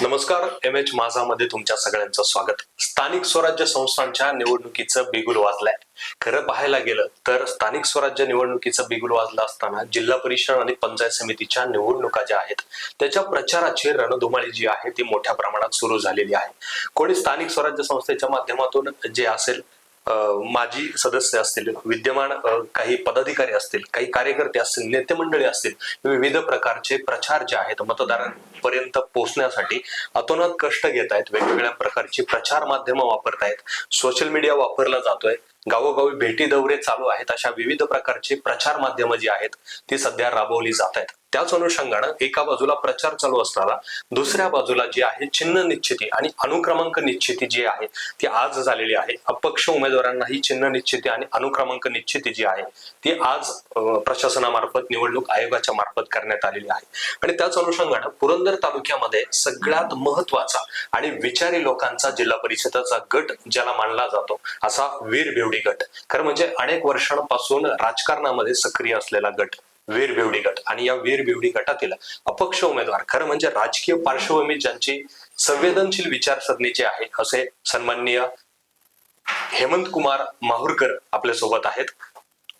नमस्कार. MH माझामध्ये तुमच्या सगळ्यांचं स्वागत. स्थानिक स्वराज्य संस्थांच्या निवडणुकीचं बिगुल वाजलंय. खरं पाहायला गेलं तर स्थानिक स्वराज्य निवडणुकीचं बिगुल वाजलं असताना जिल्हा परिषद आणि पंचायत समितीच्या निवडणुका ज्या आहेत त्याच्या प्रचाराची रणधुमाळी जी आहे ती मोठ्या प्रमाणात सुरू झालेली आहे. कोणी स्थानिक स्वराज्य संस्थेच्या माध्यमातून जे असेल माजी सदस्य असतील, विद्यमान काही पदाधिकारी असतील, काही कार्यकर्ते असतील, नेते मंडळी असतील, विविध प्रकारचे प्रचार जे आहेत मतदारांपर्यंत पोहोचण्यासाठी अतोनात कष्ट घेत आहेत. वेगवेगळ्या प्रकारची प्रचार माध्यमं वापरतायत, सोशल मीडिया वापरला जातोय, गावोगावी भेटी दौरे चालू आहेत. अशा विविध प्रकारची प्रचार माध्यमं जी आहेत ती सध्या राबवली जात आहेत. त्याच अनुषंगानं एका बाजूला प्रचार चालू असताना दुसऱ्या बाजूला जी आहे चिन्ह निश्चिती आणि अनुक्रमांक निश्चिती जी आहे ती आज झालेली आहे. अपक्ष उमेदवारांना ही चिन्ह निश्चिती आणि अनुक्रमांक निश्चिती जी आहे ती आज प्रशासनामार्फत, निवडणूक आयोगाच्या मार्फत करण्यात आलेली आहे. आणि त्याच अनुषंगानं पुरंदर तालुक्यामध्ये सगळ्यात महत्वाचा आणि विचारी लोकांचा जिल्हा परिषदेचा गट ज्याला मानला जातो असा वीर बेवडी गट, खरं म्हणजे अनेक वर्षांपासून राजकारणामध्ये सक्रिय असलेला गट वीर बेवडी गट. आणि या वीर बेवडी गटातील अपक्ष उमेदवार, खरं म्हणजे राजकीय पार्श्वभूमी ज्यांची संवेदनशील विचारसरणीची आहे असे सन्माननीय हेमंत कुमार माहुरकर आपल्या सोबत आहेत.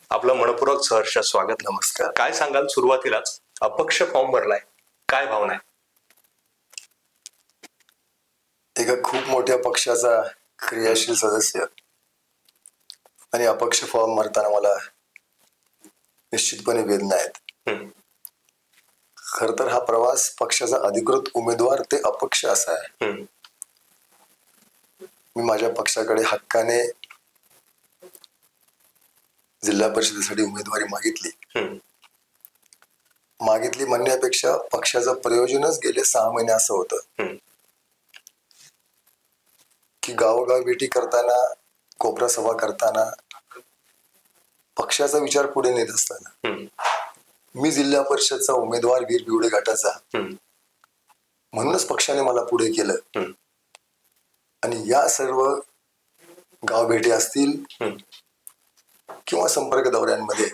आपलं मनपूर्वक सहर्ष स्वागत. नमस्कार. काय सांगाल सुरुवातीलाच, अपक्ष फॉर्म भरलाय, काय भावना आहे? एका खूप मोठ्या पक्षाचा क्रियाशील सदस्य आणि अपक्ष फॉर्म भरताना मला निश्चितपणे वेदना आहेत. खर तर हा प्रवास पक्षाचा अधिकृत उमेदवार ते अपक्ष असा आहे. मी माझ्या पक्षाकडे हक्काने जिल्हा परिषदेसाठी उमेदवारी मागितली म्हणण्यापेक्षा पक्षाचं प्रयोजनच गेले 6 महिने असं होतं की गावोगाव भेटी करताना, कोपरा सभा करताना, पक्षाचा विचार पुढे नेत असताना मी जिल्हा परिषदचा उमेदवार वीर बेवडी गटाचा म्हणूनच पक्षाने मला पुढे केलं. आणि या सर्व गाव भेटी असतील किंवा संपर्क दौऱ्यांमध्ये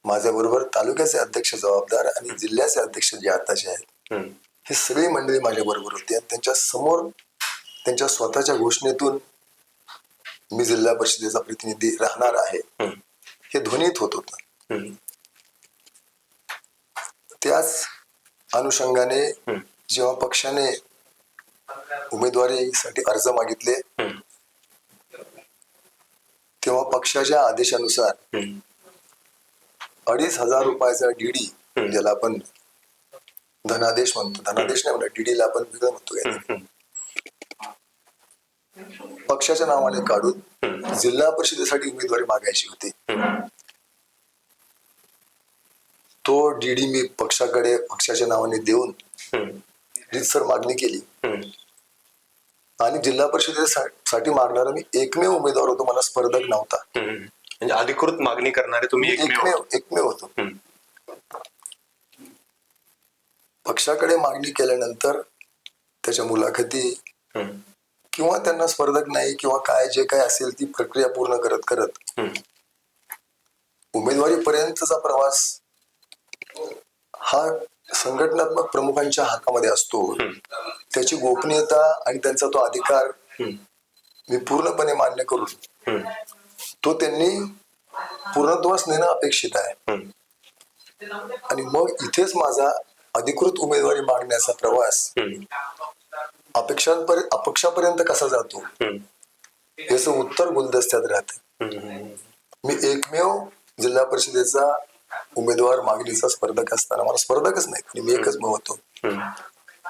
माझ्या बरोबर तालुक्याचे अध्यक्ष जबाबदार आणि जिल्ह्याचे अध्यक्ष जे आताचे आहेत हे सगळी मंडळी माझ्या बरोबर होती. आणि त्यांच्या समोर त्यांच्या स्वतःच्या घोषणेतून मी जिल्हा परिषदेचा प्रतिनिधी राहणार आहे हे ध्वनित होत होतं. त्याच अनुषंगाने जेव्हा पक्षाने उमेदवारीसाठी अर्ज मागितले तेव्हा पक्षाच्या आदेशानुसार 2,500 रुपयाचा डीडी, ज्याला आपण धनादेश म्हणतो, धनादेश नाही म्हणतो, डीडीला आपण वेगळं म्हणतो, पक्षाच्या नावाने काढून जिल्हा परिषदेसाठी उमेदवारी मागायची होती. तो डीडी मी पक्षाकडे पक्षाच्या नावाने देऊन रीतसर मागणी केली. आणि जिल्हा परिषदेसाठी मागणारा मी एकमेव उमेदवार होतो, मला स्पर्धक नव्हता. म्हणजे अधिकृत मागणी करणारे तुम्ही एकमेव होतो. पक्षाकडे मागणी केल्यानंतर त्याच्या मुलाखती किंवा त्यांना स्पर्धक नाही किंवा काय जे काय असेल ती प्रक्रिया पूर्ण करत करत उमेदवारी पर्यंतचा प्रवास हा संघटनात्मक प्रमुखांच्या हातामध्ये असतो. त्याची गोपनीयता आणि त्यांचा तो अधिकार मी पूर्णपणे मान्य करून तो त्यांनी पूर्णत्वास नेणं अपेक्षित आहे. आणि मग इथेच माझा अधिकृत उमेदवारी मागण्याचा प्रवास अपक्षापर्यंत कसा जातो याचं उत्तर गुलदस्त्यात राहते. मी एकमेव जिल्हा परिषदेचा उमेदवार मागणीचा स्पर्धक असताना, मला स्पर्धकच नाही, मी एकच होतो,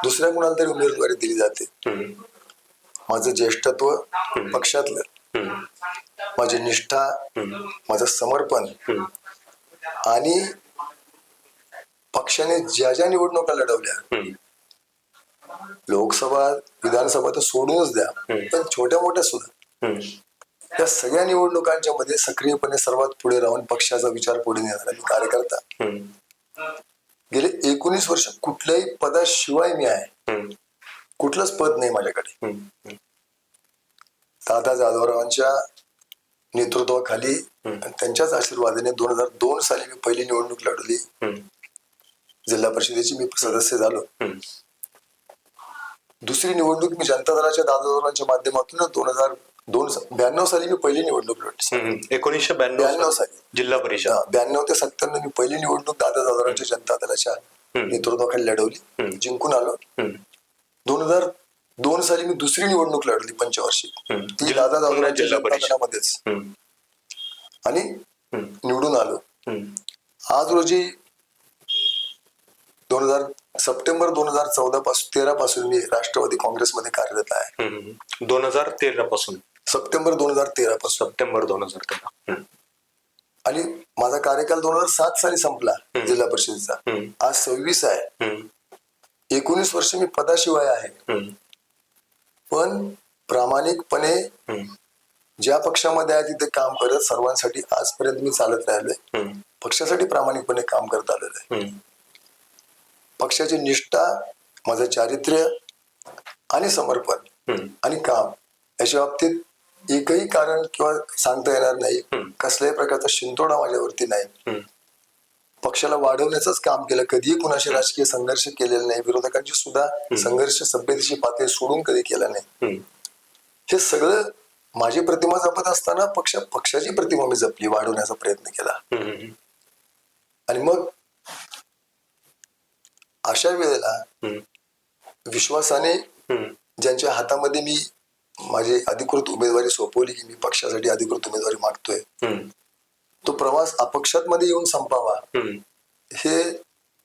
दुसऱ्या कुणाला तरी उमेदवारी दिली जाते. माझं ज्येष्ठत्व पक्षातलं, माझी निष्ठा, माझं समर्पण आणि पक्षाने ज्या ज्या निवडणुका लढवल्या, लोकसभा विधानसभा तर सोडूनच द्या, पण छोट्या मोठ्या सुद्धा, या सगळ्या निवडणुकांच्या मध्ये सक्रियपणे सर्वात पुढे राहून पक्षाचा विचार पुढे नेणारा मी कार्यकर्ता. गेले 19 वर्ष कुठल्याही पदाशिवाय मी आहे, कुठलंच पद नाही माझ्याकडे. दादा जाधवरावांच्या नेतृत्वाखाली त्यांच्याच आशीर्वादाने 2002 साली मी पहिली निवडणूक लढवली. जिल्हा परिषदेची मी सदस्य झालो. दुसरी निवडणूक मी जनता दलाच्या दादाजोरांच्या माध्यमातून 2092 साली मी पहिली निवडणूक लढली. 1992 92 साली जिल्हा परिषद. 92 ते 97 मी पहिली निवडणूक दादा दादारांच्या जनता दलाच्या नेतृत्वाखाली लढवली, जिंकून आलो. 2002 साली मी दुसरी निवडणूक लढली पंचवार्षिक, ती दादा दादारांच्या जनता दलामध्येच, आणि निवडून आलो. आज रोजी सप्टेंबर 2013 पासून मी राष्ट्रवादी काँग्रेसमध्ये कार्यरत आहे. 2013 पासून, सप्टेंबर 2013 पासून. सप्टेंबर 2013. आणि माझा कार्यकाल 2007 साली संपला जिल्हा परिषदेचा. आज 26 आहे. 19 वर्ष मी पदाशिवाय आहे, पण प्रामाणिकपणे ज्या पक्षामध्ये आहे तिथे काम करत सर्वांसाठी आजपर्यंत मी चालत राहिलोय. पक्षासाठी प्रामाणिकपणे काम करत आलेलं आहे. पक्षाची निष्ठा, माझं चारित्र्य आणि समर्पण आणि काम याच्या बाबतीत एकही कारण किंवा सांगता येणार नाही. कसल्याही प्रकारचा शिंतोडा माझ्यावरती नाही. पक्षाला वाढवण्याचंच काम केलं. कधीही कुणाशी राजकीय संघर्ष केलेला नाही. विरोधकांची सुद्धा संघर्ष सभ्यतेची पातळी सोडून कधी केला नाही. हे सगळं माझी प्रतिमा जपत असताना पक्षाची प्रतिमा मी जपली, वाढवण्याचा प्रयत्न केला. आणि मग अशा वेळेला विश्वासाने ज्यांच्या हातामध्ये मी माझी अधिकृत उमेदवारी सोपवली, की मी पक्षासाठी अधिकृत उमेदवारी मागतोय, तो प्रवास अपक्षात मध्ये येऊन संपावा, हे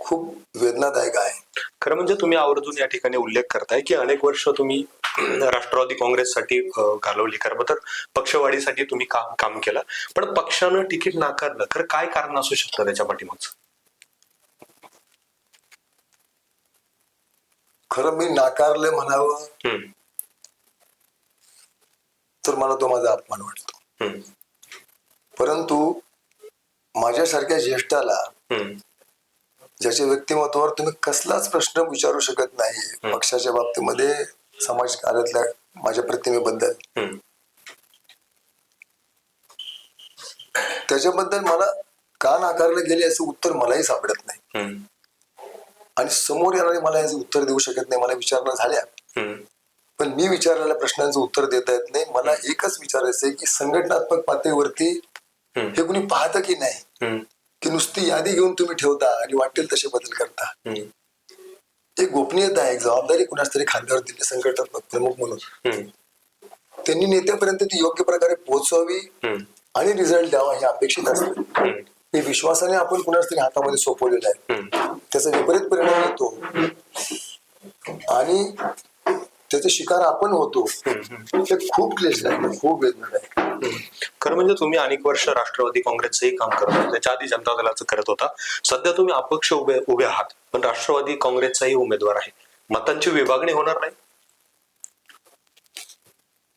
खूप वेदनादायक आहे. खरं म्हणजे तुम्ही आवर्जून या ठिकाणी उल्लेख करताय की अनेक वर्ष तुम्ही राष्ट्रवादी काँग्रेससाठी घालवली, खरं तर पक्षवाढीसाठी तुम्ही काम केलं, पण पक्षानं तिकीट नाकारलं. खरं काय कारण असू शकतं त्याच्या पाठीमागचं? खरं मी नाकारले म्हणावं तर मला तो माझा अपमान वाटतो. परंतु माझ्यासारख्या ज्येष्ठाला, ज्याच्या व्यक्तिमत्वावर तुम्ही कसलाच प्रश्न विचारू शकत नाही पक्षाच्या बाबतीमध्ये, समाजकार्यातल्या माझ्या प्रतिमेबद्दल, त्याच्याबद्दल मला का नाकारले गेले याचं उत्तर मलाही सापडत नाही. आणि समोर येणारे मला याचं उत्तर देऊ शकत नाही. मला विचारणा झाल्या, पण मी विचारलेल्या प्रश्नांचं उत्तर देता येत नाही. मला एकच विचारायचं आहे की संघटनात्मक पातळीवरती हे कुणी पाहतं की नाही, की नुसती यादी घेऊन तुम्ही ठेवता आणि वाटेल तसे बदल करता. एक गोपनीयता आहे, एक जबाबदारी कुणाच तरी खांद्यावर दिली संघटनात्मक प्रमुख म्हणून. त्यांनी नेत्यापर्यंत ती योग्य प्रकारे पोहोचवावी आणि रिझल्ट द्यावा हे अपेक्षित असते. हे विश्वासाने आपण कुणाच तरी हातामध्ये सोपवलेलं आहे, त्याचा विपरीत परिणाम येतो आणि त्याचे शिकार आपण होतो. हे खूप क्लेश आहे, खूप वेदना आहे. खरं म्हणजे तुम्ही अनेक वर्ष राष्ट्रवादी काँग्रेसचंही काम करत होता, त्याच्या आधी जनता दलाचं करत होता. सध्या तुम्ही अपक्ष उभे आहात, पण राष्ट्रवादी काँग्रेसचाही उमेदवार आहे. मतांची विभागणी होणार नाही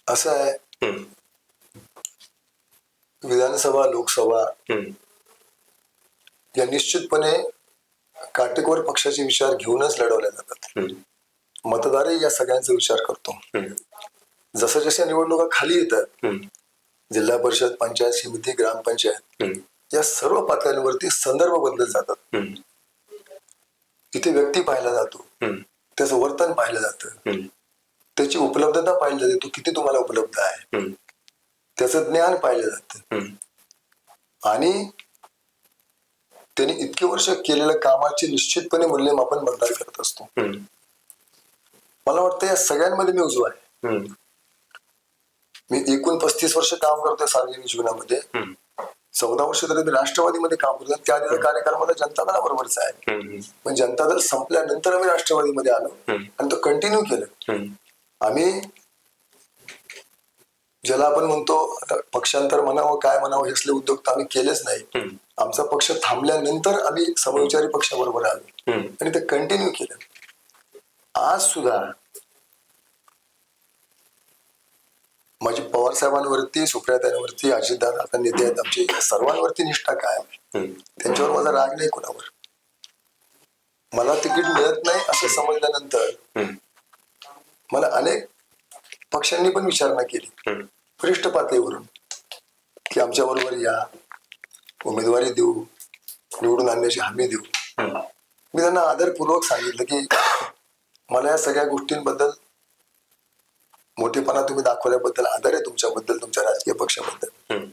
असं आहे. विधानसभा, लोकसभा या निश्चितपणे काटेकोर पक्षाचे विचार घेऊनच लढवल्या जातात. मतदारही या सगळ्यांचा विचार करतो. जसं जशा निवडणुका खाली येतात, जिल्हा परिषद, पंचायत समिती, ग्रामपंचायत या सर्व पातळ्यांवरती संदर्भ बदलत जातात. इथे व्यक्ती पाहिला जातो, त्याचं वर्तन पाहिलं जातं, त्याची उपलब्धता पाहिली जाते, तो किती तुम्हाला उपलब्ध आहे, त्याचं ज्ञान पाहिलं जातं, आणि त्यांनी इतके वर्ष केलेल्या कामाचे निश्चितपणे मूल्यमापन मतदार करत असतो. मला वाटतं या सगळ्यांमध्ये मी उजवा आहे. मी एकूण 35 वर्ष काम करतोय सार्वजनिक जीवनामध्ये. 14 वर्ष तरी मी राष्ट्रवादीमध्ये काम करतो. त्या कार्यकाळ मला जनता दलाबरोबरचा आहे. पण जनता दल संपल्यानंतर आम्ही राष्ट्रवादीमध्ये आलो आणि तो कंटिन्यू केलं. आम्ही ज्याला आपण म्हणतो आता पक्षांतर म्हणावं काय म्हणावं, हे असले उद्योग तर आम्ही केलेच नाही. आमचा पक्ष थांबल्यानंतर आम्ही समविचारी पक्षाबरोबर आलो आणि ते कंटिन्यू केलं. आज सुद्धा माझी पवार साहेबांवरती, सुप्रियाताईंवरती, अजितदादा आता नेते आहेत आमचे, सर्वांवरती निष्ठा कायम आहे. त्यांच्यावर माझा राग नाही कोणावर. मला तिकीट मिळत नाही असं समजल्यानंतर मला अनेक पक्षांनी पण विचारणा केली वरिष्ठ पातळीवरून की आमच्या बरोबर या, उमेदवारी देऊ, निवडून आणण्याची हमी देऊ. मी त्यांना आदरपूर्वक सांगितलं की मला या सगळ्या गोष्टींबद्दल मोठेपणा तुम्ही दाखवल्याबद्दल आदर आहे तुमच्याबद्दल, तुमच्या राजकीय पक्षाबद्दल. हम्म.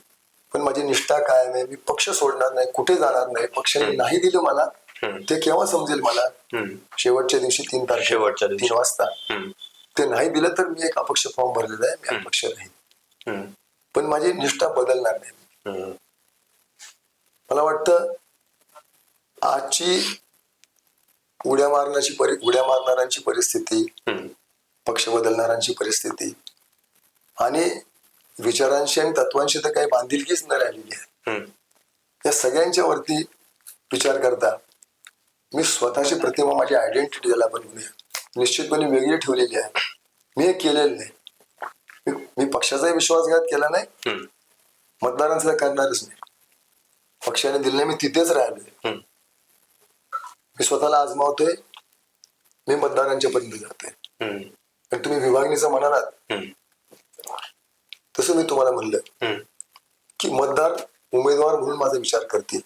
पण माझी निष्ठा कायम आहे. मी पक्ष सोडणार नाही, कुठे जाणार नाही. पक्षाने नाही दिलं मला, ते केव्हा समजेल मला? शेवटच्या दिवशी 3 तारखेला 3 वाजता ते नाही दिलं तर मी एक अपक्ष फॉर्म भरलेला आहे, मी अपक्ष राहील. पण माझी निष्ठा बदलणार नाही. मला वाटतं आजची उड्या मारणाऱ्यांची परिस्थिती, पक्ष बदलणाऱ्यांची परिस्थिती आणि विचारांशी आणि तत्वांशी तर काही बांधिलकीच न राहिलेली आहे. या सगळ्यांच्या वरती विचार करता मी स्वतःची प्रतिमा, माझी आयडेंटिटी ज्याला आपण म्हणूया, निश्चितपणे वेगळी ठेवलेली आहे. मी हे केलेलं नाही. मी पक्षाचाही विश्वासघात केला नाही, मतदारांचा करणारच नाही. पक्षाने दिलं नाही, मी तिथेच राहिलोय. मी स्वतःला आजमावतोय, मी मतदारांच्या पर्यंत जातोय. आणि तुम्ही विभागणीचं म्हणालात तसं मी तुम्हाला म्हणलं की मतदार उमेदवार म्हणून माझा विचार करतील.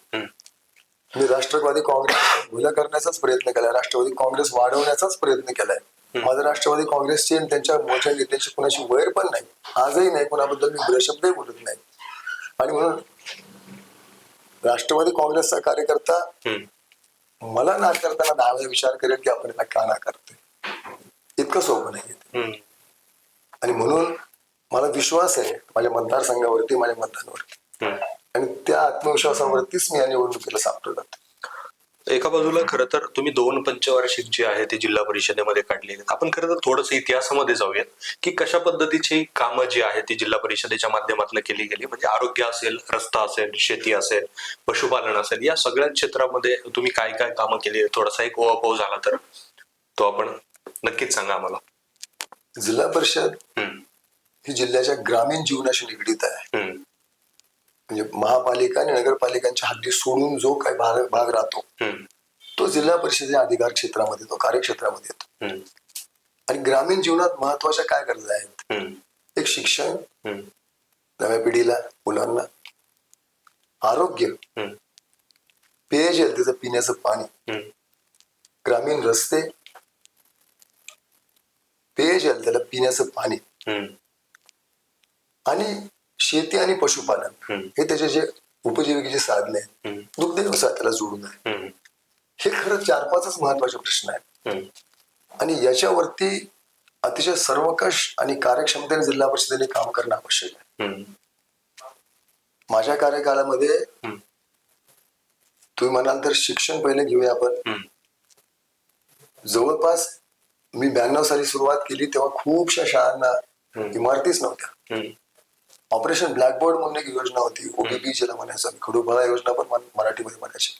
मी राष्ट्रवादी काँग्रेस भुला करण्याचाच प्रयत्न केलाय, राष्ट्रवादी काँग्रेस वाढवण्याचाच प्रयत्न केलाय. माझं राष्ट्रवादी काँग्रेसचे आणि त्यांच्या मोठ्या नेत्यांची कुणाशी वैर पण नाही, आजही नाही. कोणाबद्दल मी ब्रशब्दही बोलत नाही. आणि म्हणून राष्ट्रवादी काँग्रेसचा कार्यकर्ता मला नाकारताना 10 वेळा विचार करेल की आपण याला का नाकारतोय. इतकं सोपं नाही. आणि म्हणून मला विश्वास आहे माझ्या मतदारसंघावरती, माझ्या मतदारांवरती, आणि त्या आत्मविश्वासावरतीच मी या निवडणुकीला सामोरं जातो. एका बाजूला खरं तर तुम्ही 2 पंचवार्षिक जे आहे ते जिल्हा परिषदेमध्ये काढलेले आहेत. आपण खरं तर थोडंसं इतिहासामध्ये जाऊयात की कशा पद्धतीची कामं जी आहेत ती जिल्हा परिषदेच्या माध्यमातून केली गेली. म्हणजे आरोग्य असेल, रस्ता असेल, शेती असेल, पशुपालन असेल, या सगळ्या क्षेत्रामध्ये तुम्ही काय काय कामं केली, थोडासा एक ओहापोह झाला तर तो आपण नक्कीच सांगा आम्हाला. जिल्हा परिषद ही जिल्ह्याच्या ग्रामीण जीवनाशी निगडीत आहे. म्हणजे महापालिका आणि नगरपालिकांच्या हद्दी सोडून जो काही भाग राहतो तो जिल्हा परिषदेच्या अधिकार क्षेत्रामध्ये, तो कार्यक्षेत्रामध्ये येतो. आणि ग्रामीण जीवनात महत्वाच्या काय गरजा आहेत? एक शिक्षण नव्या पिढीला, मुलांना, आरोग्य, पेयजल, त्याचं पिण्याचं पाणी, ग्रामीण रस्ते, पेयजल, त्याला पिण्याचं पाणी, आणि शेती आणि पशुपालन हे त्याचे जे उपजीविकेचे साधने आहेत, दुग्ध व्यवसाय त्याला जोडून आहे. हे खरं 4-5च महत्वाचे प्रश्न आहेत. आणि याच्यावरती अतिशय सर्वंकष आणि कार्यक्षमतेने जिल्हा परिषदेने काम करणं आवश्यक आहे. माझ्या कार्यकाळामध्ये तुम्ही म्हणाल तर शिक्षण पहिले घेऊया आपण. जवळपास मी 92 साली सुरुवात केली तेव्हा खूपशा शाळांना इमारतीच नव्हत्या. ऑपरेशन ब्लॅकबोर्ड म्हणून एक योजना होती, OBB ज्याला म्हणायचं, खडूफळा योजना पण मराठीमध्ये म्हणायची.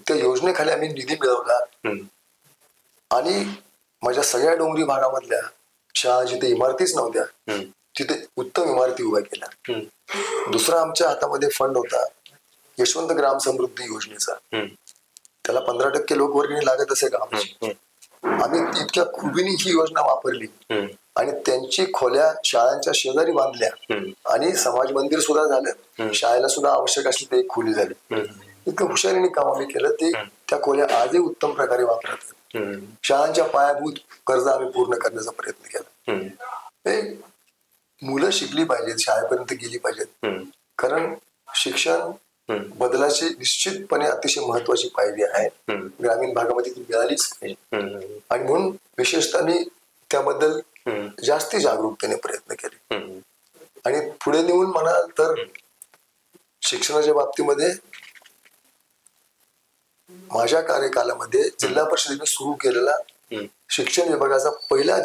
त्या योजनेखाली आम्ही निधी मिळवला आणि माझ्या सगळ्या डोंगरी भागामधल्या शाळा जिथे इमारतीच नव्हत्या तिथे उत्तम इमारती उभ्या केल्या. दुसरा आमच्या हातामध्ये फंड होता यशवंत ग्राम समृद्धी योजनेचा. त्याला 15% लोकवर्गणी लागत असे गावाची. आम्ही इतक्या खुबीने ही योजना वापरली आणि त्यांची खोल्या शाळांच्या शेजारी बांधल्या आणि समाज मंदिर सुद्धा झालं. शाळेला सुद्धा आवश्यक असली ते एक खोली झाली. इतकं हुशारीने काम आम्ही केलं. ते त्या खोल्या आजही उत्तम प्रकारे वापरतात. शाळांच्या पायाभूत गरजा आम्ही पूर्ण करण्याचा प्रयत्न केला. मुलं शिकली पाहिजेत, शाळेपर्यंत गेली पाहिजेत. कारण शिक्षण बदलाची निश्चितपणे अतिशय महत्वाची पायरी आहे. ग्रामीण भागामध्ये ती मिळालीच पाहिजे. आणि म्हणून विशेषतः मी त्याबद्दल जास्ती जागरूकतेने प्रयत्न केले. आणि पुढे नेऊन म्हणाल तर शिक्षणाच्या बाबतीमध्ये माझ्या कार्यकालामध्ये जिल्हा परिषदेने सुरू केलेला शिक्षण विभागाचा पहिला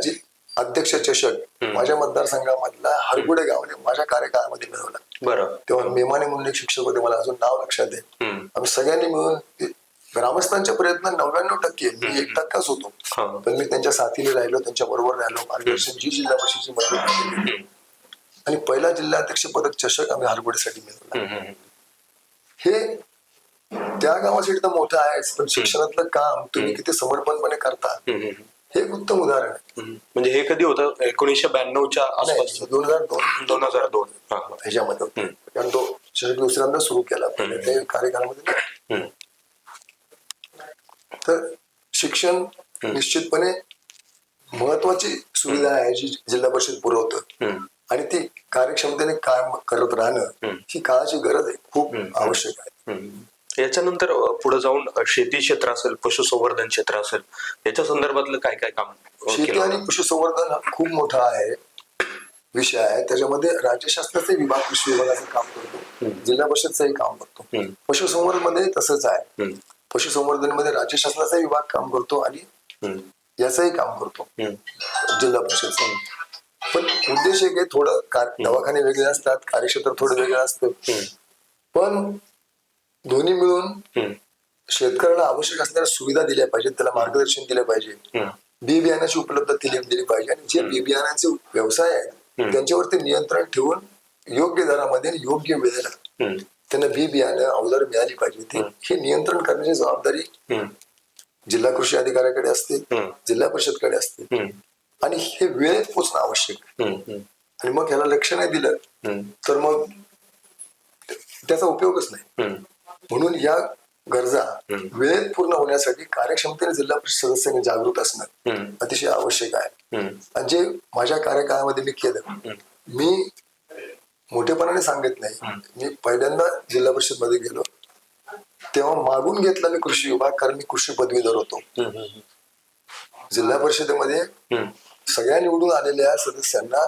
अध्यक्ष चषक माझ्या मतदारसंघामधला हरगुडे गावाने माझ्या कार्यकाळामध्ये मिळवला. बरं. तेव्हा मेमाने म्हणून एक शिक्षक होते, मला अजून नाव लक्षात आहे. आम्ही सगळ्यांनी मिळून, ग्रामस्थांच्या प्रयत्न 99%, मी 1%च होतो, पण मी त्यांच्या साथीने राहिलो, त्यांच्या बरोबर राहिलो, मार्गदर्शन जी जिल्हा परिषदेची मदत केली आणि पहिला जिल्हाध्यक्ष पदक चषक आम्ही हरगुडेसाठी मिळवला. हे त्या गावासाठी तर मोठं आहेच, पण शिक्षणातलं काम तुम्ही किती समर्पणपणे करता हे एक उत्तम उदाहरण आहे. म्हणजे हे कधी होतं? 1992च्या आसपास, 2002 ह्याच्यामध्ये होतं. कारण तो चषक दुसऱ्यांदा सुरू केला त्या कार्यकाळामध्ये. तर शिक्षण निश्चितपणे महत्वाची सुविधा आहे जी जिल्हा परिषद पुरवतं आणि ती कार्यक्षमतेने काम करत राहणं ही काळाची गरज आहे, खूप आवश्यक आहे. याच्यानंतर पुढे जाऊन शेती क्षेत्र असेल, पशुसंवर्धन क्षेत्र असेल, याच्या संदर्भातलं काय काय काम शेती केलं? आणि पशुसंवर्धन हा खूप मोठा आहे विषय आहे. त्याच्यामध्ये राज्य शासनाचे विभाग कृषी विभागाचं काम करतो, जिल्हा परिषदचंही काम करतो. पशुसंवर्धन मध्ये तसंच आहे. पशुसंवर्धन मध्ये राज्य शासनाचा विभाग काम करतो आणि याचंही काम करतो जिल्हा परिषदचा. पण उद्देश एक आहे, थोडं दवाखाने वेगळे असतात, कार्यक्षेत्र थोडं वेगळं असतं, पण दोन्ही मिळून शेतकऱ्याला आवश्यक असणाऱ्या सुविधा दिल्या पाहिजेत, त्याला मार्गदर्शन दिलं पाहिजे, बी बियाण्याची उपलब्धता दिली पाहिजे आणि जे बी बियाण्याचे व्यवसाय आहेत त्यांच्यावरती नियंत्रण ठेवून योग्य दरामध्ये आणि योग्य वेळेला त्यांना बी बियाणं अवजार मिळाली पाहिजे. हे नियंत्रण करण्याची जबाबदारी जिल्हा कृषी अधिकाऱ्याकडे असते, जिल्हा परिषदकडे असते आणि हे वेळेत पोचणं आवश्यक आहे. आणि मग ह्याला लक्ष नाही दिलं तर मग त्याचा उपयोगच नाही. म्हणून या गरजा वेळेत पूर्ण होण्यासाठी कार्यक्षमतेने जिल्हा परिषद सदस्यांनी जागृत असणं अतिशय आवश्यक आहे. आणि जे माझ्या कार्यकाळामध्ये मी केलं, मी मोठेपणाने सांगत नाही, मी पहिल्यांदा जिल्हा परिषद मध्ये गेलो तेव्हा मागून घेतला मी कृषी विभाग, कारण मी कृषी पदवीधर होतो. जिल्हा परिषदेमध्ये सगळ्या निवडून आलेल्या सदस्यांना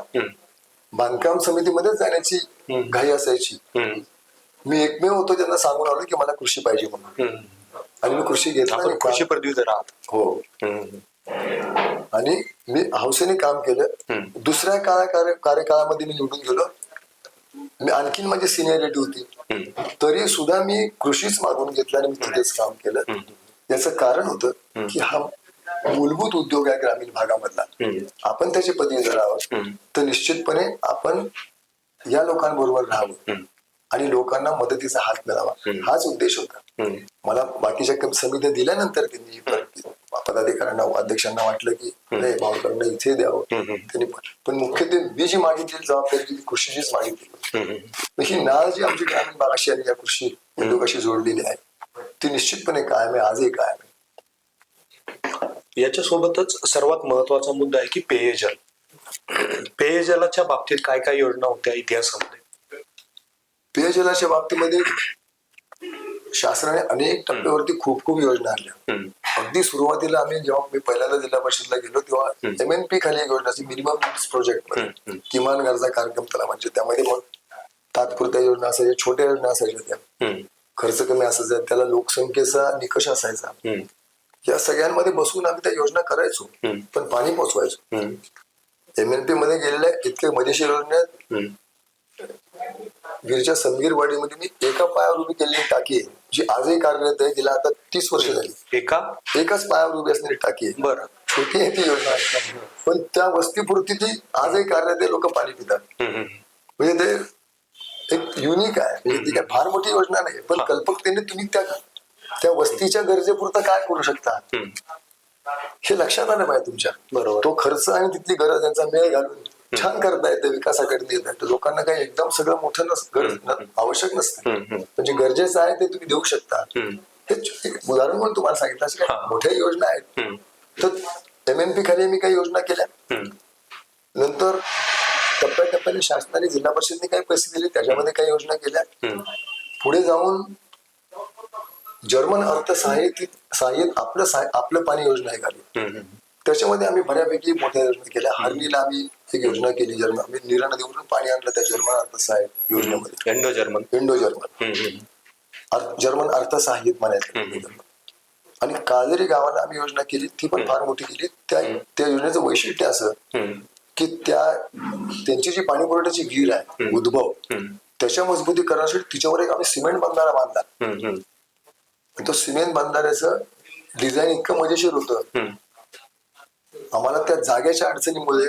बांधकाम समितीमध्ये जाण्याची घाई असायची. मी एकमेव होतो ज्यांना सांगून आलो की मला कृषी पाहिजे म्हणून, आणि मी कृषी घेतला. कृषी पदवीधर आहात? हो. आणि मी हौसेने काम केलं. दुसऱ्या कार्यकाळामध्ये मी निवडून गेलो, मी आणखीन माझी सिनियरिटी होती तरी सुद्धा मी कृषीच मागून घेतला आणि मी तिथेच काम केलं. याचं कारण होतं की हा मूलभूत उद्योग आहे ग्रामीण भागामधला, आपण त्याचे पदवीधर आहोत, तर निश्चितपणे आपण या लोकांबरोबर राहावं आणि लोकांना मदतीचा हात मिळावा, हाच उद्देश होता. मला बाकीच्या समित्या दिल्यानंतर त्यांनी पदाधिकाऱ्यांना अध्यक्षांना वाटलं की नाही, भावकांना इथे द्यावं त्यांनी, पण मुख्यत्वे मी जी मागितलेली जबाबदारी ती कृषीचीच मागितली. ही नाळ जी आमची ग्रामीण भागाशी आणि या कृषी उद्योगाशी जोडलेली आहे ती निश्चितपणे कायम आहे, आजही कायम आहे. याच्या सोबतच सर्वात महत्वाचा मुद्दा आहे की पेयजल. पेयजलाच्या बाबतीत काय काय योजना होत्या इतिहासामध्ये? पेयजलाच्या बाबतीमध्ये शासनाने अनेक टप्प्यावरती खूप खूप योजना आणल्या. अगदी सुरुवातीला आम्ही जेव्हा मी पहिल्यांदा जिल्हा परिषदला गेलो तेव्हा MNP खाली एक योजना, मिनिमम नीड्स प्रोजेक्ट, किमान गरजा कार्यक्रम त्याला म्हणजे, त्यामध्ये मग तात्पुरत्या योजना असायच्या, छोट्या योजना असायच्या, त्या खर्च कमी असायचा, त्याला लोकसंख्येचा निकष असायचा. या सगळ्यांमध्ये बसून आम्ही त्या योजना करायचो, पण पाणी पोचवायचो. MNP मध्ये गेलेल्या इतके मजेशीर योजनेत गिरच्या समगीरवाडीमध्ये मी एका पायावर उभी केलेली टाकी आहे जी आजही कार्यरत आहे, गेल्या आता 30 वर्ष झाली. एकाच पायावर उभी असलेली टाकी आहे. बरं, छोटी आहे ती योजना, पण त्या वस्तीपुरती ती आजही कार्यरत आहे, लोक पाणी पितात. म्हणजे ते एक युनिक आहे. म्हणजे ती काय फार मोठी योजना नाही, पण कल्पकतेने तुम्ही त्या वस्तीच्या गरजेपुरतं काय करू शकता हे लक्षात आलं पाहिजे तुमच्या. बरोबर. तो खर्च आणि तिथली गरज यांचा मेळ घालून छान करता येतं, विकासाकडे नेत आहे. लोकांना काही एकदम सगळं मोठं आवश्यक नसतं, पण जे गरजेचं आहे ते तुम्ही देऊ शकता. हे उदाहरण म्हणून तुम्हाला सांगितलं, अशा काही मोठ्या योजना आहेत. तर MNP खाली मी काही योजना केल्या. नंतर टप्प्याटप्प्याने शासनाने जिल्हा परिषदेने काही पैसे दिले, त्याच्यामध्ये काही योजना केल्या. पुढे जाऊन जर्मन अर्थसहाय्यित आपलं पाणी योजना आहे खाली, त्याच्यामध्ये आम्ही बऱ्यापैकी मोठ्या योजना केल्या. हरलीला आम्ही एक योजना केली, जर्मन आम्ही नीरा नदीवरून पाणी आणलं त्या जर्मन अर्थसहाय्यित योजनेमध्ये. जर्मन अर्थसहाय्यित म्हणायचं. आणि काजरी गावाला आम्ही योजना केली, ती पण फार मोठी केली. त्या योजनेचं वैशिष्ट्य असं की त्यांची जी पाणी पुरवठ्याची विहीर आहे उद्भव, त्याच्या मजबूतीकरणासाठी तिच्यावर एक आम्ही सिमेंट बंधारा बांधला. तो सिमेंट बंधाऱ्याचं डिझाईन इतकं मजेशीर होतं, आम्हाला त्या जागेच्या अडचणीमुळे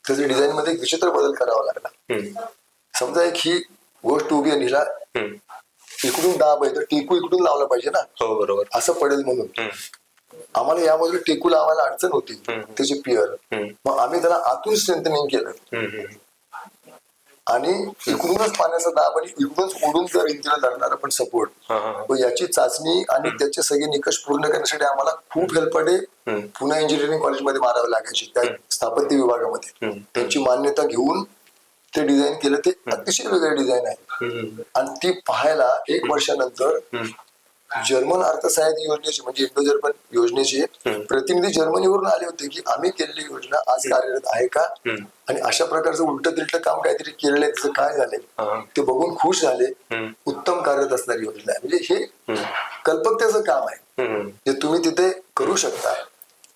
त्याच्या डिझाईन मध्ये एक विचित्र बदल करावा लागला. समजा एक ही गोष्ट उभी आहे, हिला इकडून दाब आहे तर टेकू इकडून लावला पाहिजे ना, बरोबर, असं पडेल म्हणून आम्हाला यामध्ये टेकू लावायला अडचण होती त्याचे पियर. मग आम्ही त्याला आतून स्ट्रेंथनिंग केलं आणि इकडूनच पाण्याचा दाब आणि इकडूनच ओढून जर भिंतीला धरणार आपण सपोर्ट, याची चाचणी आणि त्याचे सगळे निकष पूर्ण करण्यासाठी आम्हाला खूप हेल्पडे पुणे इंजिनिअरिंग कॉलेजमध्ये मारावे लागायचे त्या स्थापत्य विभागामध्ये. त्यांची मान्यता घेऊन ते डिझाईन केलं. ते अतिशय वेगळं डिझाईन आहे आणि ती पाहायला 1 वर्षानंतर जर्मन अर्थसहाय्य योजनेचे म्हणजे इंडो जर्मन योजनेचे प्रतिनिधी जर्मनीवरून आले होते की आम्ही केलेली योजना आज कार्यरत आहे का आणि अशा प्रकारचं उलट तिलट काम काहीतरी केलेलं आहे त्याचं काय झालंय ते बघून खुश झाले. उत्तम कार्यरत असणारी योजना आहे. म्हणजे हे कल्पकतेचं काम आहे जे तुम्ही तिथे करू शकता.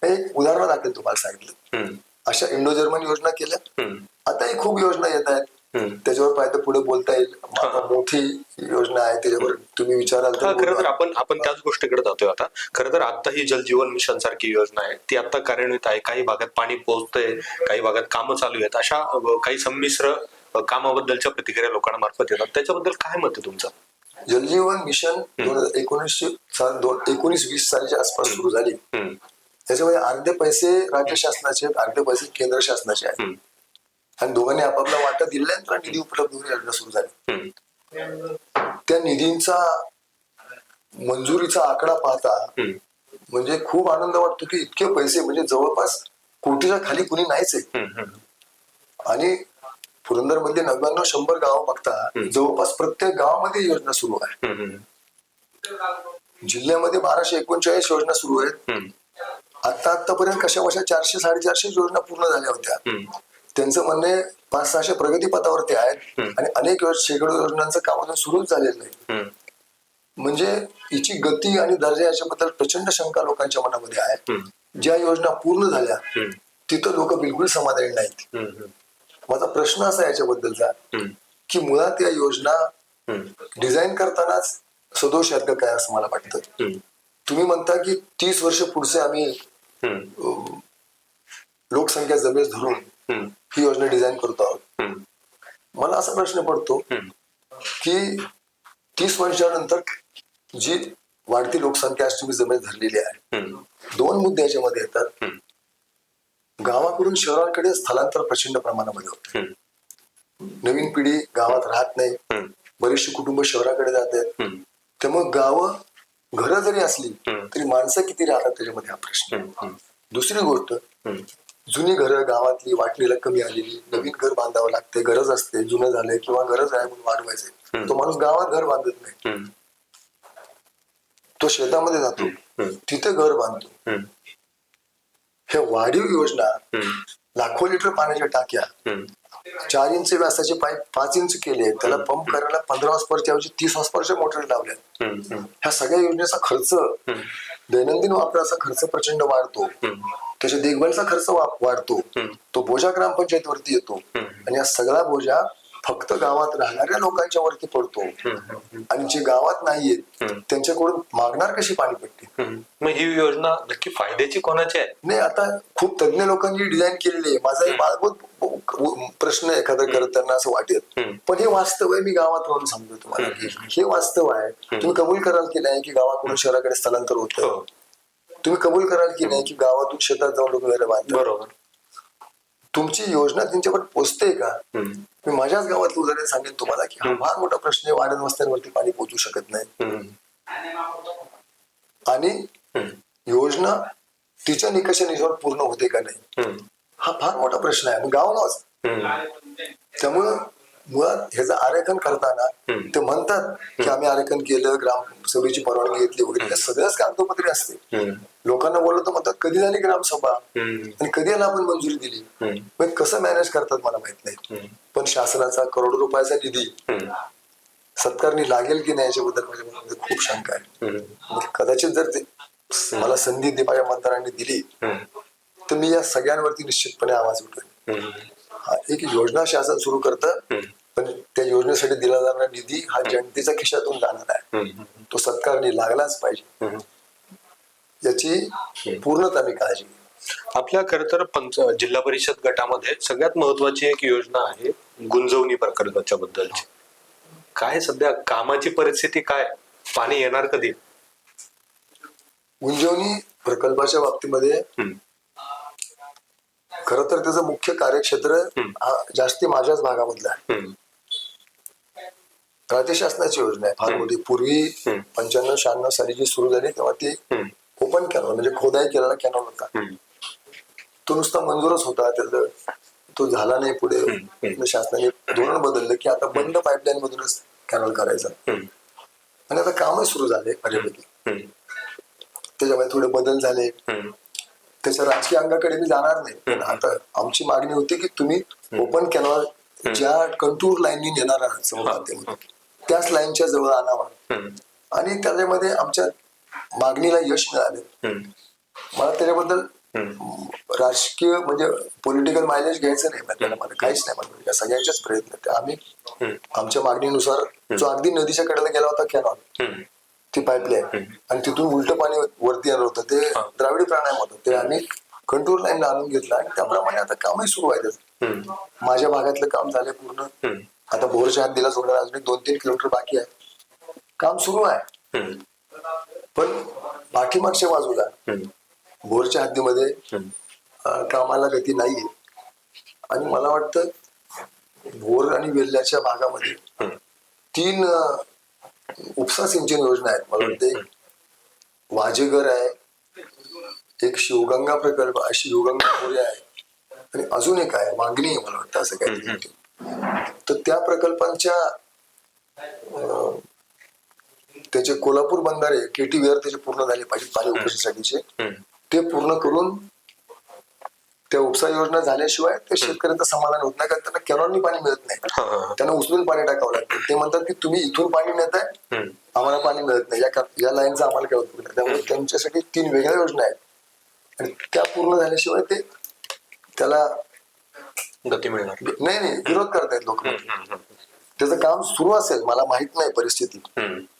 एक उदाहरण दाखल तुम्हाला सांगितलं. अशा इंडो जर्मन योजना केल्या. आताही खूप योजना येत आहेत. त्याच्यावर पाहिजे पुढे बोलता येईल. मोठी योजना आहे त्याच्यावर तुम्ही विचाराल तर खरं तर आपण त्याच गोष्टीकडे जातोय आता. खरं तर आता ही जलजीवन मिशन सारखी योजना आहे ती आता कार्यान्वित आहे. काही भागात पाणी पोहोचतंय, काही भागात कामं चालू आहेत. अशा काही संमिश्र कामाबद्दलच्या प्रतिक्रिया लोकांना मार्फत येतात. त्याच्याबद्दल काय मत आहे तुमचं? जलजीवन मिशन 1920 सालीच्या आसपास सुरू झाली. त्याच्यामध्ये अर्धे पैसे राज्य शासनाचे आहेत, अर्धे पैसे केंद्र शासनाचे आहेत आणि दोघांनी आपापला वाटा दिल्यानंतर निधी उपलब्ध होऊन योजना सुरू झाली. त्या निधींचा मंजुरीचा आकडा पाहता म्हणजे खूप आनंद वाटतो की इतके पैसे म्हणजे जवळपास कोटीच्या खाली कुणी नाहीच आहे. आणि पुरंदरमध्ये 99-100 गाव बघता जवळपास प्रत्येक गावामध्ये योजना सुरू आहे. जिल्ह्यामध्ये 1239 योजना सुरू आहेत. आतापर्यंत कशा 400-450 योजना पूर्ण झाल्या होत्या. त्यांचं म्हणणे 500-600 प्रगती पथावरती आहेत आणि अनेक शेकडो योजनांचं काम अजून सुरूच झालेलं नाही. म्हणजे हिची गती आणि दर्जा याच्याबद्दल प्रचंड शंका लोकांच्या मनामध्ये आहे. ज्या योजना पूर्ण झाल्या तिथं लोक बिलकुल समाधानी नाहीत. माझा प्रश्न असा आहे याच्याबद्दलचा की मुळात या योजना डिझाईन करतानाच सदोष आहेत का काय असं मला वाटतं. तुम्ही म्हणता की 30 वर्ष पुढचे आम्ही लोकसंख्या जमेस धरून ही योजना डिझाईन करतो आहोत. मला असा प्रश्न पडतो की 30 वर्षानंतर जी वाढती लोकसंख्या आज तुम्ही जमेस धरलेली आहे, 2 मुद्दे याच्यामध्ये येतात. गावाकडून शहरांकडे स्थलांतर प्रचंड प्रमाणामध्ये होते. नवीन पिढी गावात राहत नाही, बरीचशी कुटुंब शहराकडे जात आहेत. त्यामुळे गावं घरं जरी असली तरी माणसं किती राहतात त्याच्यामध्ये हा प्रश्न. दुसरी गोष्ट, जुनी घरं गावातली वाटणीला कमी आलेली, नवीन घर बांधावं लागते, गरज असते, जुनं झालंय किंवा गरज आहे म्हणून वाढवायचंय. तो माणूस गावात घर बांधत नाही, तो शेतामध्ये जातो, तिथे घर बांधतो. हे वाढीव योजना लाखो लिटर पाण्याच्या टाक्या 4 इंच व्यासाचे पाईप 5 इंच केले, त्याला पंप करायला 15 हॉर्सपावरच्या ऐवजी 30 हॉर्सपावरच्या मोटर लावल्या. ह्या सगळ्या योजनेचा खर्च, दैनंदिन वापराचा खर्च प्रचंड वाढतो. त्याच्या देखभालीचा खर्च वाढतो. तो बोजा ग्रामपंचायतीवरती येतो आणि हा सगळा बोजा फक्त गावात राहणाऱ्या लोकांच्या वरती पडतो आणि जे गावात नाहीयेत त्यांच्याकडून मागणार कशी पाणीपट्टी. मग ही योजना नक्की फायद्याची कोणाची आहे? नाही, आता खूप तज्ञ लोकांनी डिझाईन केलेली आहे. माझा एक बाळगून प्रश्न एखादा करताना असं वाटेल, पण हे वास्तव आहे. मी गावात राहून सांगतो तुम्हाला की हे वास्तव आहे. तुम्ही कबूल कराल की नाही की गावाकडून शहराकडे स्थलांतर होतं? तुम्ही कबूल कराल की नाही की गावातून शेतात जाऊन लोक घर बांधतात? बरोबर. तुमची योजना त्यांच्याकडे पोहोचते का? मी माझ्याच गावातलं उदाहरण सांगेन तुम्हाला की हा फार मोठा प्रश्न आहे. वाड्यात वस्त्यांवरती पाणी पोहोचू शकत नाही आणि योजना तिच्या निकषानुसार पूर्ण होते का नाही हा फार मोठा प्रश्न आहे. गाव नाच. त्यामुळं मुळात ह्याचं आरेखन करताना ते म्हणतात की आम्ही आरेखन केलं, ग्रामसभेची परवानगी घेतली वगैरे, सगळ्याच कागदोपत्री असते. लोकांना बोललं तर म्हणतात कधी झाली ग्रामसभा आणि कधी याला आपण मंजुरी दिली. पण कसं मॅनेज करतात मला माहित नाही. पण शासनाचा करोडो रुपयाचा निधी सरकारने लागेल की नाही याच्याबद्दल माझ्या मनामध्ये खूप शंका आहे. कदाचित जर ते मला संधी माझ्या मतदारांनी दिली तर मी या सगळ्यांवरती निश्चितपणे आवाज उठवेन. एक योजना शासन सुरू करतं, पण त्या योजनेसाठी दिला जाणारा निधी हा जनतेच्या खिशातून जाणार आहे. तो सरकारने लागलाच पाहिजे, याची पूर्णतः मी काळजी घेईन. आपल्या खरं तर जिल्हा परिषद गटामध्ये सगळ्यात महत्वाची एक योजना आहे गुंजवणी प्रकल्पाच्या बद्दलची. काय सध्या कामाची परिस्थिती काय? पाणी येणार कधी? गुंजवणी प्रकल्पाच्या बाबतीमध्ये खर तर त्याचं मुख्य कार्यक्षेत्र जास्ती माझ्याच भागामधलं आहे. राज्य शासनाची योजना आहे फार मोठी. पूर्वी 95-96 साली जी सुरू झाली तेव्हा ती ओपन कॅनॉल म्हणजे खोदाई केलेला कॅनॉल होता. तो नुसता मंजूरच होता, त्याचं तो झाला नाही पुढे. शासनाने धोरण बदललं की आता बंद पाईपलाईन मधूनच कॅनॉल करायचा. आणि आता कामच सुरू झाले बऱ्यापैकी. त्याच्यामध्ये थोडे बदल झाले. त्याच्या राजकीय अंगाकडे मी जाणार नाही, पण आता आमची मागणी होती की तुम्ही ओपन कॅनॉल ज्या कंटूर लाईननी नेणार आहात समुद्रात त्याच लाईनच्या जवळ आणावा. आणि त्याच्यामध्ये आमच्या मागणीला यश मिळाले. मला त्याच्याबद्दल राजकीय म्हणजे पॉलिटिकल मायलेज घ्यायचं नाही, आपल्याला मला काहीच नाही. म्हणजे सगळ्यांचेच प्रयत्न ते आम्ही आमच्या मागणीनुसार जो अगदी नदीच्या कडेला गेला होता कॅनॉल, ती पाईपलाईन, आणि तिथून उलट पाणी वरती आलं होतं, ते द्राविडी प्राणायाम होतं, ते आम्ही कंटूर लाईनला आणून घेतलं. आणि त्याप्रमाणे आता कामही सुरू आहे त्याचं. माझ्या भागातलं काम झालंय पूर्ण. आता भोरच्या हद्दीला सोडणार अजून 2-3 किलोमीटर बाकी आहे. काम सुरू आहे. पण पाठीमागच्या बाजूला भोरच्या हद्दीमध्ये कामाला गती नाहीये. आणि मला वाटतं भोर आणि वेल्ल्याच्या भागामध्ये 3 उपसा सिंचन योजना आहेत. मला वाटते वाजेघर आहे, एक शिवगंगा प्रकल्प, शिवगंगा खोरे आहे, आणि अजून एक आहे मागणी आहे मला वाटतं असं काही. तर त्या प्रकल्पांच्या त्याचे कोल्हापूर बंधारे KT वेअर त्याचे पूर्ण झाले पाहिजे पाणी उपसासाठीचे. ते पूर्ण करून त्या उपसा योजना झाल्याशिवाय त्या शेतकऱ्यांचं समाधान होत नाही, कारण त्यांना कॅनॉलनी पाणी मिळत नाही. त्यांना उचलून पाणी टाकावं लागतं. ते म्हणतात की तुम्ही इथून पाणी नेताय, आम्हाला पाणी मिळत नाही, या लाईनचा आम्हाला काय उपयोग नाही. त्यामुळे त्यांच्यासाठी 3 वेगळ्या योजना आहेत, आणि त्या पूर्ण झाल्याशिवाय ते त्याला गती मिळणार नाही. विरोध करतायत लोक. त्याचं काम सुरू असेल, मला माहित नाही परिस्थिती,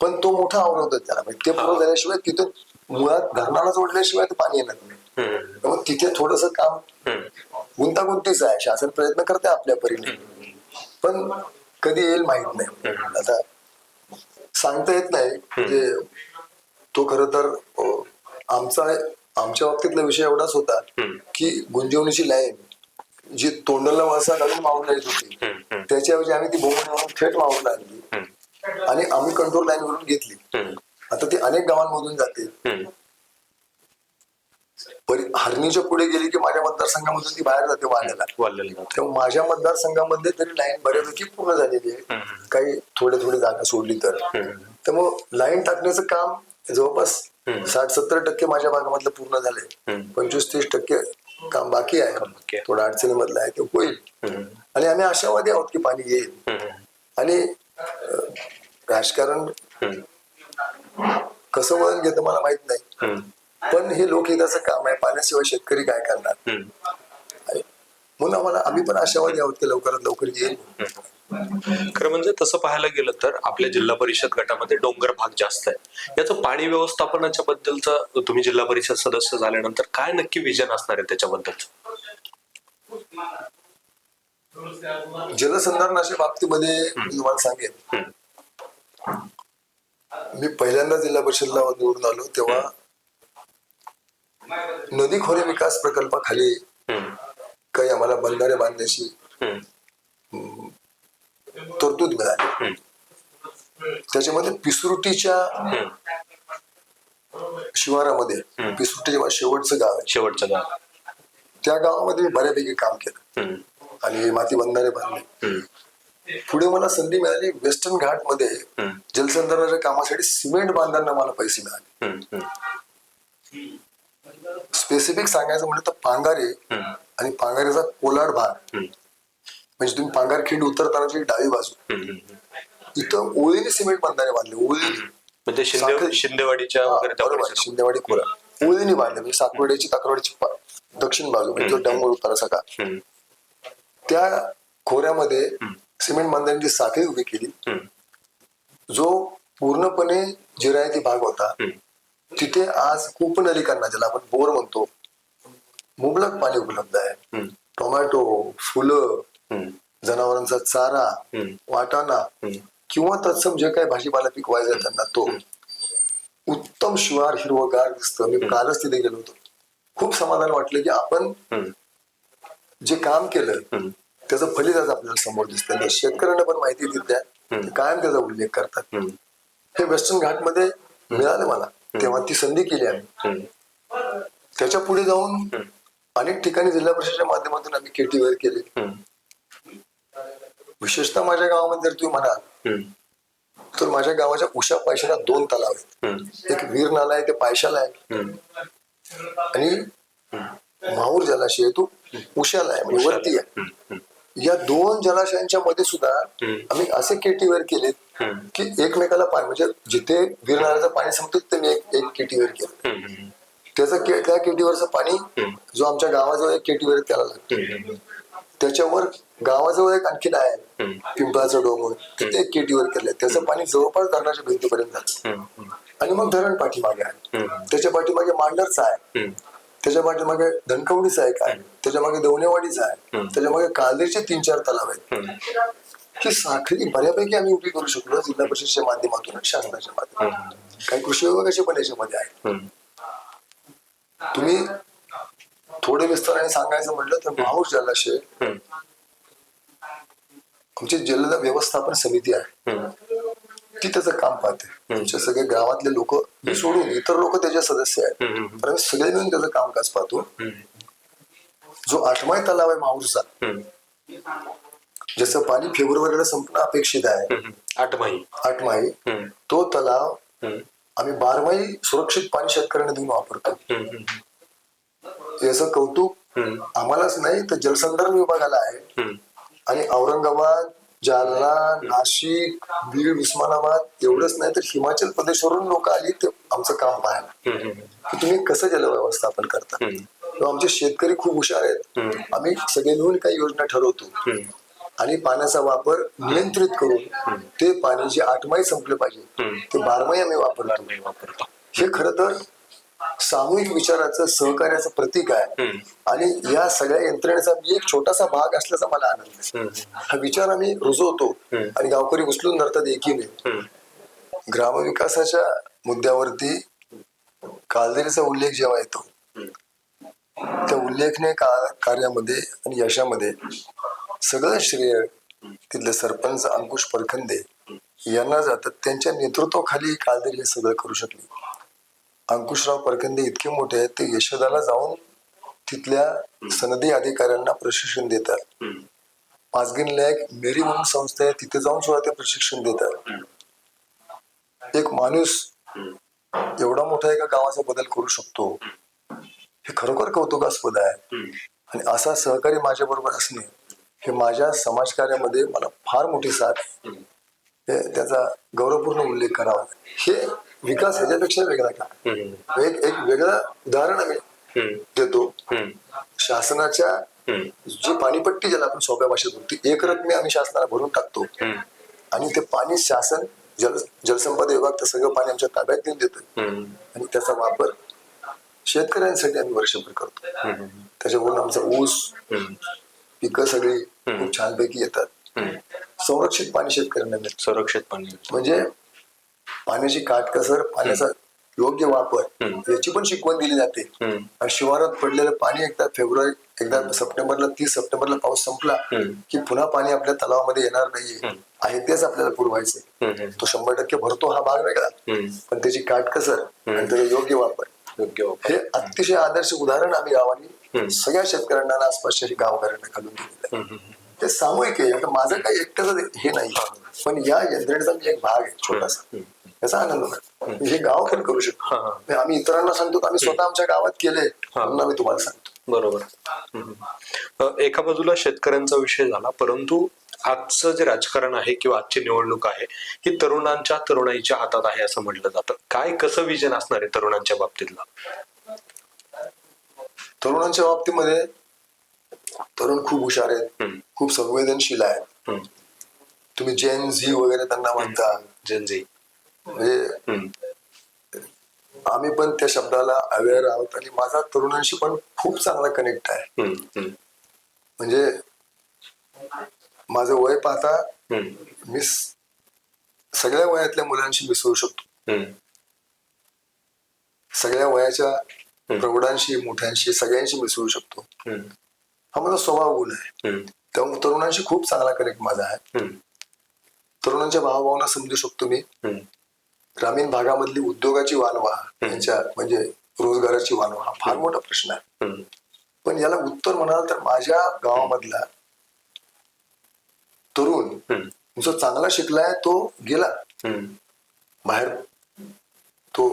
पण तो मोठा अवरोध आहे त्याला. ते पूर्ण झाल्याशिवाय तिथं मुळात धरणाला जोडल्याशिवाय ते पाणी येणार नाही. मग तिथे थोडस काम गुंतागुंतीच आहे. शासन प्रयत्न करते आपल्या परीने, पण कधी येईल माहित नाही. आता सांगता येत नाही. म्हणजे तो खर तर आमच्या बाबतीतला विषय एवढाच होता की गुंजवणीची लाईन जी तोंडला वळसा घालून मावून येत होती, त्याच्याऐवजी आम्ही ती बोंबून थेट मावून आणली आणि आम्ही कंट्रोल लाईन वरून घेतली. आता ती अनेक गावांमधून जाते. हरणीच्या पुढे गेली की माझ्या मतदारसंघामधून ती बाहेर जाते वाल्याला. तेव्हा माझ्या मतदारसंघामध्ये तरी लाईन बऱ्यापैकी पूर्ण झालेली आहे, काही थोडी जागा सोडली तर. त्यामुळे लाईन टाकण्याचं काम जवळपास 60-70% माझ्या भागामधलं पूर्ण झालंय. 25-30% काम बाकी आहे, थोडं अडचणीमधलं आहे, ते होईल. आणि आम्ही आशावादी आहोत की पाणी येईल. आणि राजकारण कसं वळण घेतं मला माहित नाही, पण हे लोकहिताचं काम आहे. पाण्याशिवाय शेतकरी काय करणार. म्हणून आम्ही पण आशावादी आहोत की लवकरात लवकर येईल. खरं म्हणजे तसं पाहायला गेलं तर आपल्या जिल्हा परिषद गटामध्ये डोंगर भाग जास्त आहे. याचं पाणी व्यवस्थापनाच्या बद्दलचं तुम्ही जिल्हा परिषद सदस्य झाल्यानंतर काय नक्की विजन असणार आहे त्याच्याबद्दलचं? जलसंधारणाच्या बाबतीमध्ये मी तुम्हाला सांगेन, मी पहिल्यांदा जिल्हा परिषदला निवडून आलो तेव्हा नदी खोरे विकास प्रकल्पाखाली काही आम्हाला बंधारे बांधण्याची तरतूद मिळाली. त्याच्यामध्ये पिसुर्टीच्या शिवारामध्ये, पिसुर्टी जेव्हा शेवटचं गाव, त्या गावामध्ये मी बऱ्यापैकी काम केलं आणि माती बंधारे बांधले. पुढे मला संधी मिळाली वेस्टर्न घाट मध्ये जलसंधारणाच्या कामासाठी सिमेंट बांधताना मला पैसे मिळाले. स्पेसिफिक सांगायचं म्हणलं तर पांगारे आणि पांगारेचा कोलाड भाग, म्हणजे तुम्ही पांगारखिंड उतरतानाची डावी बाजू, इथं ओळीने सिमेंट बांधणारे बांधले. ओळीने म्हणजे शिंदेवाडीच्या शिंदेवाडी खोरा ओळीने बांधले. म्हणजे सातवड्याची ताकरवाडीची दक्षिण बाजू, म्हणजे डोंगर उतारा सगळा, त्या खोऱ्यामध्ये सिमेंट बांधण्याची साखळी उभी केली. जो पूर्णपणे जिरायती भाग होता तिथे आज कूपनलिकांना, ज्याला आपण बोर म्हणतो, मुबलक पाणी उपलब्ध आहे. टोमॅटो, फुलं, जनावरांचा चारा, वाटाणा किंवा तत्सम जे काही भाजीपाला पिकवायचा त्यांना तो उत्तम शिवार हिरवगार दिसतं. मी कालच तिथे गेलो होतो. खूप समाधान वाटलं की आपण जे काम केलं त्याचं फलित आज आपल्याला समोर दिसतं. शेतकऱ्यांना पण माहिती दिली ते कायम त्याचा उल्लेख करतात. हे वेस्टर्न घाटमध्ये मिळालं मला, तेव्हा ती संधी केली आम्ही. त्याच्या पुढे जाऊन अनेक ठिकाणी जिल्हा परिषदेच्या माध्यमातून आम्ही केटी वेअर केले. विशेषतः माझ्या गावामध्ये जर तुम्ही म्हणाल तर माझ्या गावाच्या उशा पायशाला 2 तलाव आहेत. एक वीर नाला आहे, ते पायशाला आहे, आणि माहूर जलाशय तो उशाला आहे, म्हणजे वरती आहे. या 2 जलाशयांच्या मध्ये सुद्धा आम्ही असे केटी वेअर केलेत की एकमेकाला पाणी, म्हणजे जिथे वीर नाल्याचं पाणी संपतं तिथे मी एक केटी वेअर केलं. त्या केटीवरचं पाणी जो आमच्या गावाजवळ एक केटीवर त्याला लागतो. त्याच्यावर गावाजवळ एक आणखीन आहे पिंपळाचं डोंगर, तिथे एक केटीवर केलंय. त्याचं पाणी जवळपास धरणाच्या भिंतीपर्यंत जातं. आणि मग धरण पाठीमागे आहे, त्याच्या पाठीमागे मांडरचा आहे, त्याच्या पाठीमागे धनकवडीचा एक आहे, त्याच्या मागे दवनेवाडीचा आहे, त्याच्या मागे कालदेरचे 3-4 तलाव आहेत. ही साखळी बऱ्यापैकी आम्ही उभी करू शकलो जिल्हा परिषदेच्या माध्यमातून, शासनाच्या माध्यमातून. काही कृषी विभागाचे पण याच्यामध्ये आहे. तुम्ही थोडे विस्ताराने सांगायचं म्हटलं तर माहूर जलाशय आमची जल व्यवस्थापन समिती आहे, ती त्याचं काम पाहते. आमचे सगळे गावातले लोक सोडून इतर लोक त्याचे सदस्य आहेत, पण आम्ही सगळे मिळून त्याचं कामकाज पाहतो. जो 8माही तलाव आहे माहूरचा, जसं पाणी फेब्रुवारीला संपणं अपेक्षित आहे, 8माही तो तलाव आम्ही 12माही सुरक्षित पाणी शेतकऱ्यांना देऊन वापरतो. याचं कौतुक आम्हालाच नाही तर जलसंधारण विभागाला आहे. आणि औरंगाबाद, जालना, नाशिक, बीड, उस्मानाबाद एवढंच नाही तर हिमाचल प्रदेशवरून लोक आली ते आमचं काम पाहायला की तुम्ही कसं जलव्यवस्थापन करता. आमचे शेतकरी खूप हुशार आहेत. आम्ही सगळे मिळून काही योजना ठरवतो आणि पाण्याचा वापर नियंत्रित करून ते पाणी जे 8माही संपले पाहिजे ते 12माही आम्ही वापरतो. हे खरं तर सामूहिक विचाराचं, सहकार्याचं प्रतीक आहे. आणि या सगळ्या यंत्रणेचा मी एक छोटासा भाग असल्याचा मला आनंद आहे. हा विचार आम्ही रुजवतो आणि गावकरी उचलून धरतात एकीने. ग्रामविकासाच्या मुद्द्यावरती कालदेरीचा उल्लेख जेव्हा येतो, त्या उल्लेखनीय कार्यामध्ये आणि यशामध्ये सगळं श्रेय तिथले सरपंच अंकुश परखंदे यांना जातात. त्यांच्या नेतृत्वाखाली कालदेरी हे सगळं करू शकले. अंकुशराव परखंदे इतके मोठे आहेत, ते यशोदाला जाऊन तिथल्या सनदी अधिकाऱ्यांना प्रशिक्षण देतात. पाचगणला एक मेरी म्हणून संस्था आहे, तिथे जाऊन सुद्धा ते प्रशिक्षण देतात. एक माणूस एवढा मोठा एका गावाचा बदल करू शकतो, हे खरोखर कौतुकास्पद आहे. आणि असा सहकारी माझ्या बरोबर असणे हे माझ्या समाजकार्यामध्ये मला फार मोठी साथ आहे. त्याचा गौरवपूर्ण उल्लेख करावा. हे विकास ह्याच्यापेक्षा वेगळा का, एक वेगळं उदाहरण आम्ही देतो. शासनाच्या जी पाणीपट्टी ज्याला आपण सोप्या भाषेत बोलतो, एक रकमी आम्ही शासनाला भरून टाकतो आणि ते पाणी शासन जलसंपदा विभाग ते सगळं पाणी आमच्या ताब्यात देऊन देतं आणि त्याचा वापर शेतकऱ्यांसाठी आम्ही वर्षभर करतो. त्याच्यावरून आमचा ऊस पिकं सगळी खूप छानपैकी येतात. संरक्षित पाणी शेतकऱ्यांना मिळतं. संरक्षित पाणी म्हणजे पाण्याची काटकसर, पाण्याचा योग्य वापर याची पण शिकवण दिली जाते. आणि शिवारात पडलेलं पाणी एकदा सप्टेंबरला 30 सप्टेंबरला पाऊस संपला की पुन्हा पाणी आपल्या तलावामध्ये येणार नाहीये, आहे तेच आपल्याला पुरवायचं. तो 100% भरतो हा भाग वेगळा, पण त्याची काटकसर आणि त्याचा योग्य वापर हे अतिशय आदर्श उदाहरण आम्ही गावांनी सगळ्या शेतकऱ्यांना, आसपासच्या गावकऱ्यांना घालून दिलेलं आहे. ते सामूहिक आहे. आता माझं काही एकट्याच हे नाही, पण या यंत्रणेचा मी एक भाग आहे छोटासा. याचा आनंद होता. हे गाव पण करू शकतो. आम्ही इतरांना सांगतो, आम्ही स्वतः आमच्या गावात केले म्हणून आम्ही तुम्हाला सांगतो. बरोबर. एका बाजूला शेतकऱ्यांचा विषय झाला, परंतु आजचं जे राजकारण आहे किंवा आजची निवडणूक आहे ही तरुणाईच्या हातात आहे असं म्हटलं जातं. काय कसं विजन असणार आहे तरुणांच्या बाबतीतला? तरुणांच्या बाबतीमध्ये तरुण खूप हुशार आहेत, खूप संवेदनशील आहेत. तुम्ही जेन झी वगैरे त्यांना म्हणता. जेन झी म्हणजे आम्ही पण त्या शब्दाला अवेअर आहोत आणि माझा तरुणांशी पण खूप चांगला कनेक्ट आहे. म्हणजे माझं वय पाहता मी सगळ्या वयातल्या मुलांशी मिसळू शकतो. सगळ्या वयाच्या प्रौढांशी, मोठ्यांशी, सगळ्यांशी मिसळू शकतो. हा माझा स्वभाव गुण आहे. त्यामुळे तरुणांशी खूप चांगला कनेक्ट माझा आहे. तरुणांच्या भावभावना समजू शकतो मी. ग्रामीण भागामधली उद्योगाची वानवा, त्यांच्या म्हणजे रोजगाराची वानवा हा फार मोठा प्रश्न आहे. पण याला उत्तर म्हणाल तर माझ्या गावामधला तरुण जो चांगला शिकलाय तो गेला बाहेर, तो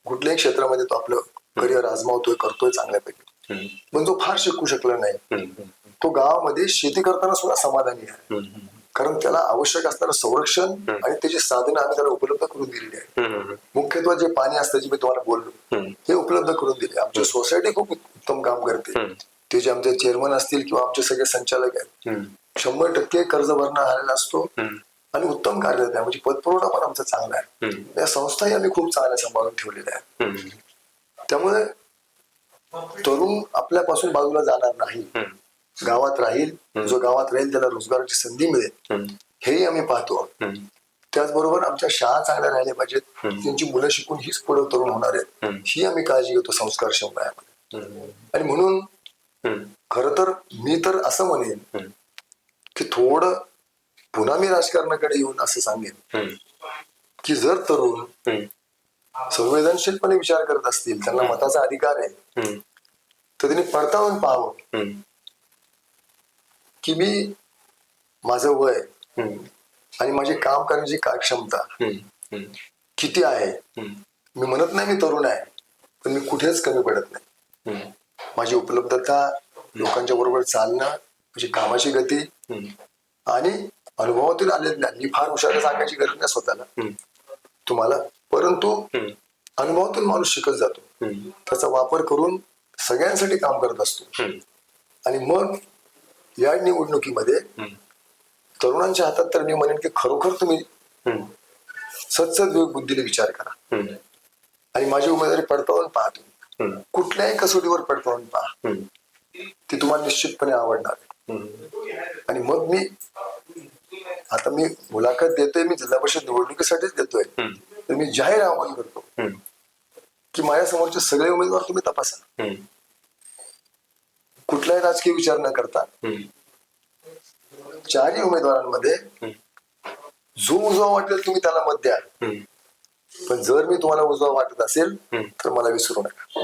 कुठल्याही क्षेत्रामध्ये तो आपलं करिअर आजमावतोय, करतोय चांगल्यापैकी. पण जो फार शिकू शकला नाही तो गावामध्ये शेती करताना सुद्धा समाधानी आहे, कारण त्याला आवश्यक असणारं संरक्षण आणि त्याची साधनं आम्ही त्याला उपलब्ध करून दिलेली आहे. मुख्यत्वे जे पाणी असतं जे मी तुम्हाला बोललो हे उपलब्ध करून दिले. आमची सोसायटी खूप उत्तम काम करते. ते जे आमचे चेअरमन असतील किंवा आमचे सगळे संचालक आहेत 100% कर्ज भरणा आलेला असतो आणि उत्तम कार्य आहे. म्हणजे पतपुरवठा पण आमचा चांगला आहे. या संस्थाही आम्ही खूप चांगल्या सांभाळून ठेवलेल्या आहेत. त्यामुळे तरुण आपल्यापासून बाजूला जाणार नाही, गावात राहील. जो गावात राहील त्याला रोजगाराची संधी मिळेल हेही आम्ही पाहतो. त्याचबरोबर आमच्या शाळा चांगल्या राहिल्या पाहिजेत, त्यांची मुलं शिकून हीच पुढे तरुण होणार आहेत ही आम्ही काळजी घेतो संस्कार शंभरामध्ये. आणि म्हणून खर तर मी तर असं म्हणेन की थोडं पुन्हा मी राजकारणाकडे येऊन असं सांगेन की जर तरुण संवेदनशीलपणे विचार करत असतील, त्यांना मताचा अधिकार आहे, तर त्यांनी पडताळून पाहावं की मी माझं वय आणि माझी काम करण्याची कार्यक्षमता किती आहे. मी म्हणत नाही मी तरुण आहे, पण मी कुठेच कमी पडत नाही. माझी उपलब्धता, लोकांच्या बरोबर चालणं, माझी कामाची गती आणि अनुभवातून आले ज्ञान. मी फार हुशार सांगायची गरज नाही स्वतःला तुम्हाला, परंतु अनुभवातून माणूस शिकत जातो. त्याचा वापर करून सगळ्यांसाठी काम करत असतो. आणि मग या निवडणुकीमध्ये तरुणांच्या हातात तर मी म्हणेन की खरोखर तुम्ही सत्सद बुद्धीने विचार करा आणि माझी उमेदवारी पडताळून पहा. तुम्ही कुठल्याही कसोटीवर पडताळून पहा, ती तुम्हाला निश्चितपणे आवडणार आहे. आणि मग आता मी मुलाखत देतोय, मी जिल्हा परिषद निवडणुकीसाठीच देतोय, तर मी जाहीर आवाहन करतो की माझ्या समोरचे सगळे उमेदवार तुम्ही तपासा. कुठलाही राजकीय विचार न करता चारही उमेदवारांमध्ये जो उजवा वाटेल तुम्ही त्याला मत द्या. पण जर मी तुम्हाला उजवा वाटत असेल तर मला विसरू नका.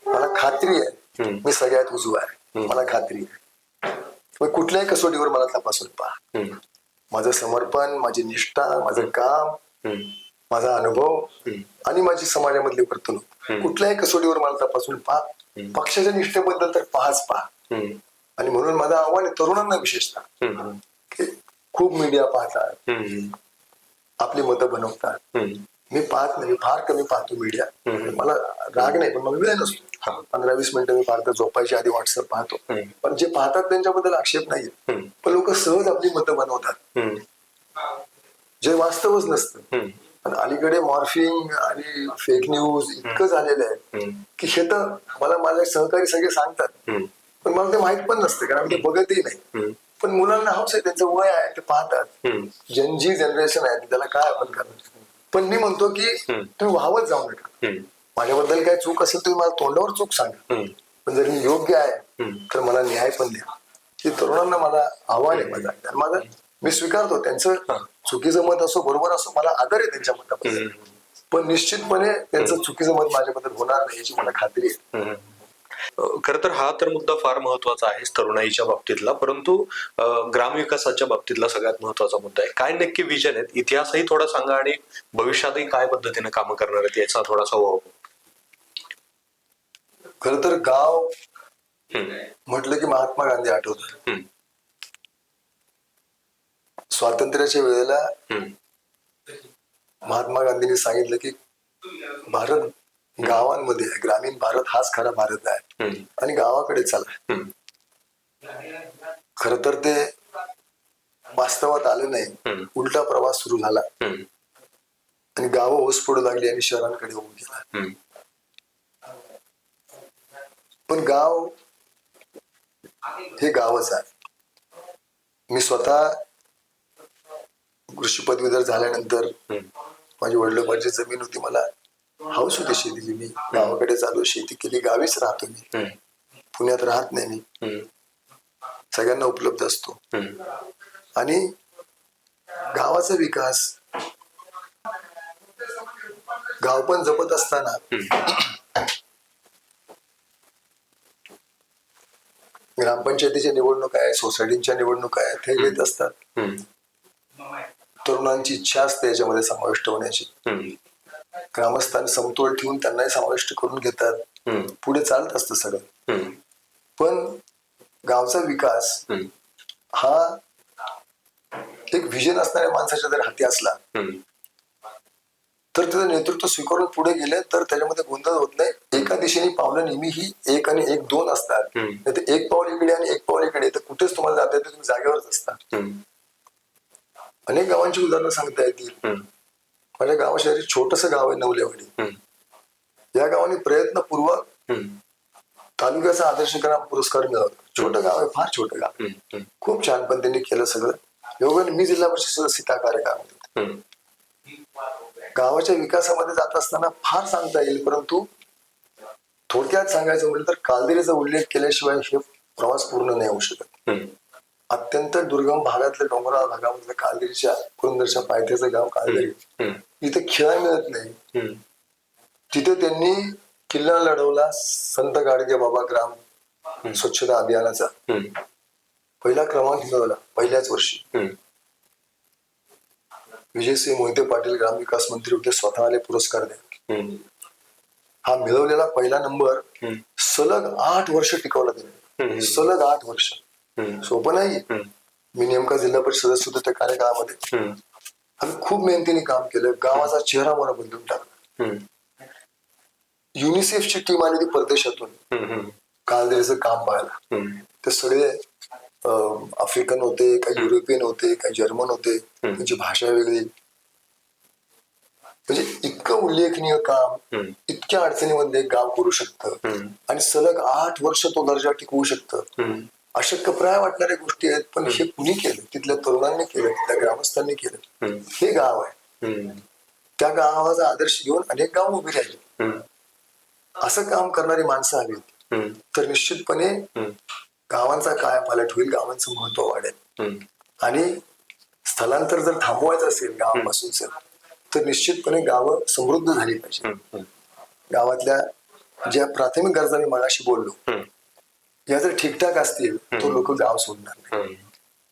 मला खात्री आहे मी सगळ्यात उजवा आहे, मला खात्री आहे. मग कुठल्याही कसोटीवर मला तपासून पहा. माझं समर्पण, माझी निष्ठा, माझं काम, माझा अनुभव आणि माझी समाजामधली वर्तणूक कुठल्याही कसोटीवर मला तपासून पहा. पक्षाच्या निष्ठेबद्दल तर पाहाच पहा. आणि म्हणून माझं आव्हान आहे तरुणांना विशेषतः की खूप मीडिया पाहतात, आपली मतं बनवतात. मी पाहत नाही, मी फार कमी पाहतो मीडिया. मला राग नाही, पण मला वेळ नसतो. 15-20 मिनिटं मी पाहतो, झोपायच्या आधी व्हॉट्सअप पाहतो. पण जे पाहतात त्यांच्याबद्दल आक्षेप नाहीये, पण लोक सहज आपली मतं बनवतात जे वास्तवच नसतं. पण अलीकडे मॉर्फिंग आणि फेक न्यूज इतकं झालेलं आहे की हे तर मला माझे सहकारी सगळे सांगतात, पण मला ते माहित पण नसते कारण ते बघतही नाही. पण मुलांना हौस आहे, त्यांचं वय आहे, ते पाहतात. जी जनरेशन आहे त्याला काय आपण करणार. पण मी म्हणतो की तुम्ही वाहवत जाऊ नका. माझ्याबद्दल काय चूक असेल तुम्ही मला तोंडावर चूक सांगा, पण जर मी योग्य आहे तर मला न्याय पण द्या. की तरुणांना मला आव्हान आहे माझं मी स्वीकारतो त्यांचं चुकीचं मत असो बरोबर असो, मला आदर आहे त्यांच्या मताबद्दल, पण निश्चितपणे त्यांचं चुकीचं मत माझ्याबद्दल होणार नाही याची मला खात्री आहे. खरं तर हा तर मुद्दा फार महत्वाचा आहे तरुणाईच्या बाबतीतला, परंतु ग्रामविकासाच्या बाबतीतला सगळ्यात महत्वाचा मुद्दा आहे. काय नक्की विजन आहेत, इतिहासही थोडा सांगा आणि भविष्यातही काय पद्धतीने कामं करणार आहेत याचा थोडासा वाव. खर तर गाव म्हटलं की महात्मा गांधी आठवतात. स्वातंत्र्याच्या वेळेला महात्मा गांधींनी सांगितलं की भारत गावांमध्ये, ग्रामीण भारत हाच खरा भारत आहे आणि गावाकडे चला. खर तर ते वास्तवात आलं नाही, उलटा प्रवास सुरू झाला आणि गावं ओस पडू लागली आणि शहरांकडे होऊन गेला. पण गाव हे गावच आहे. मी स्वतः कृषी पदवीधर झाल्यानंतर माझी वडिलोपार्जित जमीन होती, मला हौस होती शेतीची. मी गावाकडे चालू शेती केली, गावीच राहतो मी, पुण्यात राहत नाही मी, सगळ्यांना उपलब्ध असतो. आणि गावाचा विकास, गाव पण जपत असताना ग्रामपंचायतीच्या निवडणूक आहे, सोसायटीच्या निवडणूक आहे, ते येत असतात. तरुणांची इच्छा असते याच्यामध्ये समाविष्ट होण्याची. ग्रामस्थांनी समतोल ठेवून त्यांनाही समाविष्ट करून घेतात. पुढे चालत असतं सगळं. पण गावचा विकास हा एक व्हिजन असणाऱ्या माणसाच्या जर हाती असला तर त्याचं नेतृत्व स्वीकारून पुढे गेले तर त्याच्यामध्ये गोंधळ होत नाही. एका दिशेने पावलं नेहमी ही एक आणि एक दोन असतात. नाहीतर एक पाऊल इकडे आणि एक पाऊल इकडे तर कुठेच तुम्हाला जाता येते, तुम्ही जागेवरच असता. अनेक गावांची उदाहरणं सांगता येतील. माझ्या गावाशेजारी छोटस गाव आहे नवलेवाडी. या गावाने प्रयत्नपूर्वक तालुक्याचा आदर्श ग्राम पुरस्कार मिळवला. छोटं गाव आहे, फार छोटं गाव, खूप छान पण त्यांनी केलं सगळं. योगाने मी जिल्हा परिषद सदस्य त्या कार्यक्रमात गावाच्या विकासामध्ये जात असताना फार सांगता येईल, परंतु थोडक्यात सांगायचं म्हटलं तर कालदिरीचा उल्लेख केल्याशिवाय हे प्रवास पूर्ण नाही होऊ शकत. अत्यंत दुर्गम भागातल्या डोंगराळ भागामधल्या कालदिरीच्या पुरंदरच्या पायथ्याचं गाव कालदिरी, इथे खेळा मिळत नाही. तिथे त्यांनी किल्ला लढवला संत गाडगे बाबा ग्राम स्वच्छता अभियानाचा. पहिला क्रमांक मिळवला पहिल्याच वर्षी. विजयसिंह मोहिते पाटील ग्रामविकास मंत्री होते, स्वतः आले पुरस्कार द्या. हा मिळवलेला पहिला नंबर सलग 8 वर्ष टिकवला त्यांनी. सलग 8 वर्ष सोपं नाही. मी नेमका जिल्हा परिषद सदस्य होतो त्या कार्यकाळामध्ये. आम्ही खूप मेहनतीने काम केलं. गावाचा चेहरा मला बदलून टाकला. युनिसेफची टीम आली होती परदेशातून कालदिरीचं काम पाहायला. ते सगळे आफ्रिकन होते, काही युरोपियन होते, काही जर्मन होते. त्यांची भाषा वेगळी. म्हणजे इतकं उल्लेखनीय काम इतक्या अडचणीमध्ये गाव करू शकतं आणि सलग 8 वर्ष तो दर्जा टिकवू शकतं. अशक्यप्राय वाटणाऱ्या गोष्टी आहेत, पण हे कुणी केलं? तिथल्या तरुणांनी केलं, तिथल्या ग्रामस्थांनी केलं. हे गाव आहे. त्या गावाचा आदर्श घेऊन अनेक गाव उभी राहिली. असं काम करणारी माणसं हवीत तर निश्चितपणे गावांचा कायापालट होईल, गावांचं महत्व वाढेल. आणि स्थलांतर जर थांबवायचं असेल गावापासूनच तर निश्चितपणे गावं समृद्ध झाली पाहिजे. गावातल्या ज्या प्राथमिक गरजा मी मगाशी बोललो या जर ठीकठाक असतील तर लोक गाव सोडणार नाही.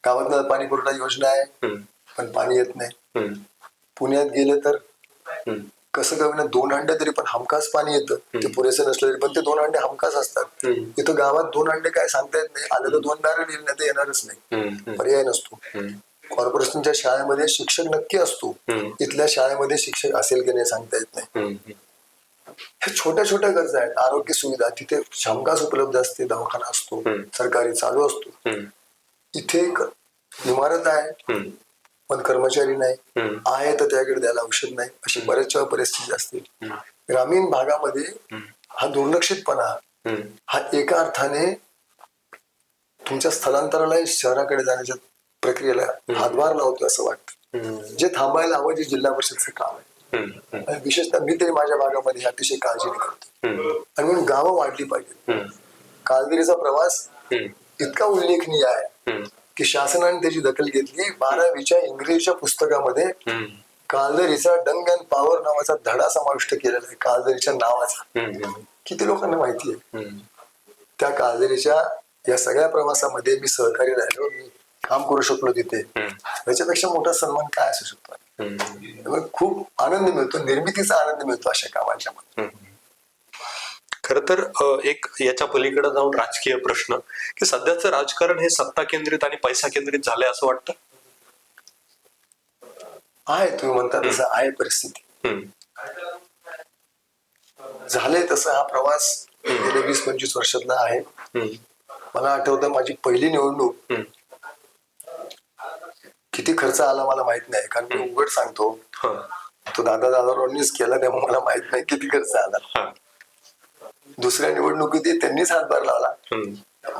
गावात पाणी पुरवठा योजना आहे पण पाणी येत नाही. पुण्यात गेलं तर कसं का 2 हंडे तरी पण हमखास पाणी येतं. ते पुरेसे नसले तरी पण ते 2 हंडे हमखास असतात. इथं गावात 2 हंडे काय सांगता येत नाही. आलं तर 2 बॅरल येईल, नाही तर येणारच नाही. पर्याय नसतो. कॉर्पोरेशनच्या शाळेमध्ये शिक्षक नक्की असतो, इथल्या शाळेमध्ये शिक्षक असेल की नाही सांगता येत नाही. हे छोट्या छोट्या गरजा आहेत. आरोग्य सुविधा तिथे हमखास उपलब्ध असते, दवाखाना असतो, सरकारी चालू असतो. इथे एक इमारत आहे पण कर्मचारी नाही, आहे तर त्याकडे द्यायला औषध नाही, अशी बऱ्याच वेळा परिस्थिती असते. ग्रामीण भागामध्ये हा दुर्लक्षितपणा हा एका अर्थाने तुमच्या स्थलांतराला शहराकडे जाण्याच्या प्रक्रियेला हातभार लावतो असं वाटतं. जे थांबायला हवं, जे जिल्हा परिषदचं काम आहे. आणि विशेषतः मी तरी माझ्या भागामध्ये अतिशय काळजीने करतो. आणि म्हणून गावं वाढली पाहिजे. कालदिरीचा प्रवास इतका उल्लेखनीय आहे की शासनाने त्याची दखल घेतली. 12वीच्या इंग्रजीच्या पुस्तकामध्ये कालदरीचा डंग अँड पॉवर नावाचा धडा समाविष्ट केलेला आहे. कालदरीच्या नावाचा किती लोकांना माहिती आहे? त्या कालदरीच्या या सगळ्या प्रवासामध्ये मी सहकारी राहिलो, मी काम करू शकलो तिथे. याच्यापेक्षा मोठा सन्मान काय असू शकतो? खूप आनंद मिळतो, निर्मितीचा आनंद मिळतो अशा कामाच्या मध्ये. खर तर एक याच्या पलीकडे जाऊन राजकीय प्रश्न की सध्याचं राजकारण हे सत्ता केंद्रित आणि पैसा केंद्रित झालंय असं वाटतं? आहे, तुम्ही म्हणता तसं आहे परिस्थिती. झालंय तसं हा प्रवास गेल्या 20-25 वर्षातला आहे. मला आठवतं माझी पहिली निवडणूक किती खर्च आला मला माहित नाही, कारण मी उघड सांगतो तो दादांनीच केला त्यामुळे मला माहित नाही किती खर्च आला. दुसऱ्या निवडणुकीत त्यांनीच हातभार लावला.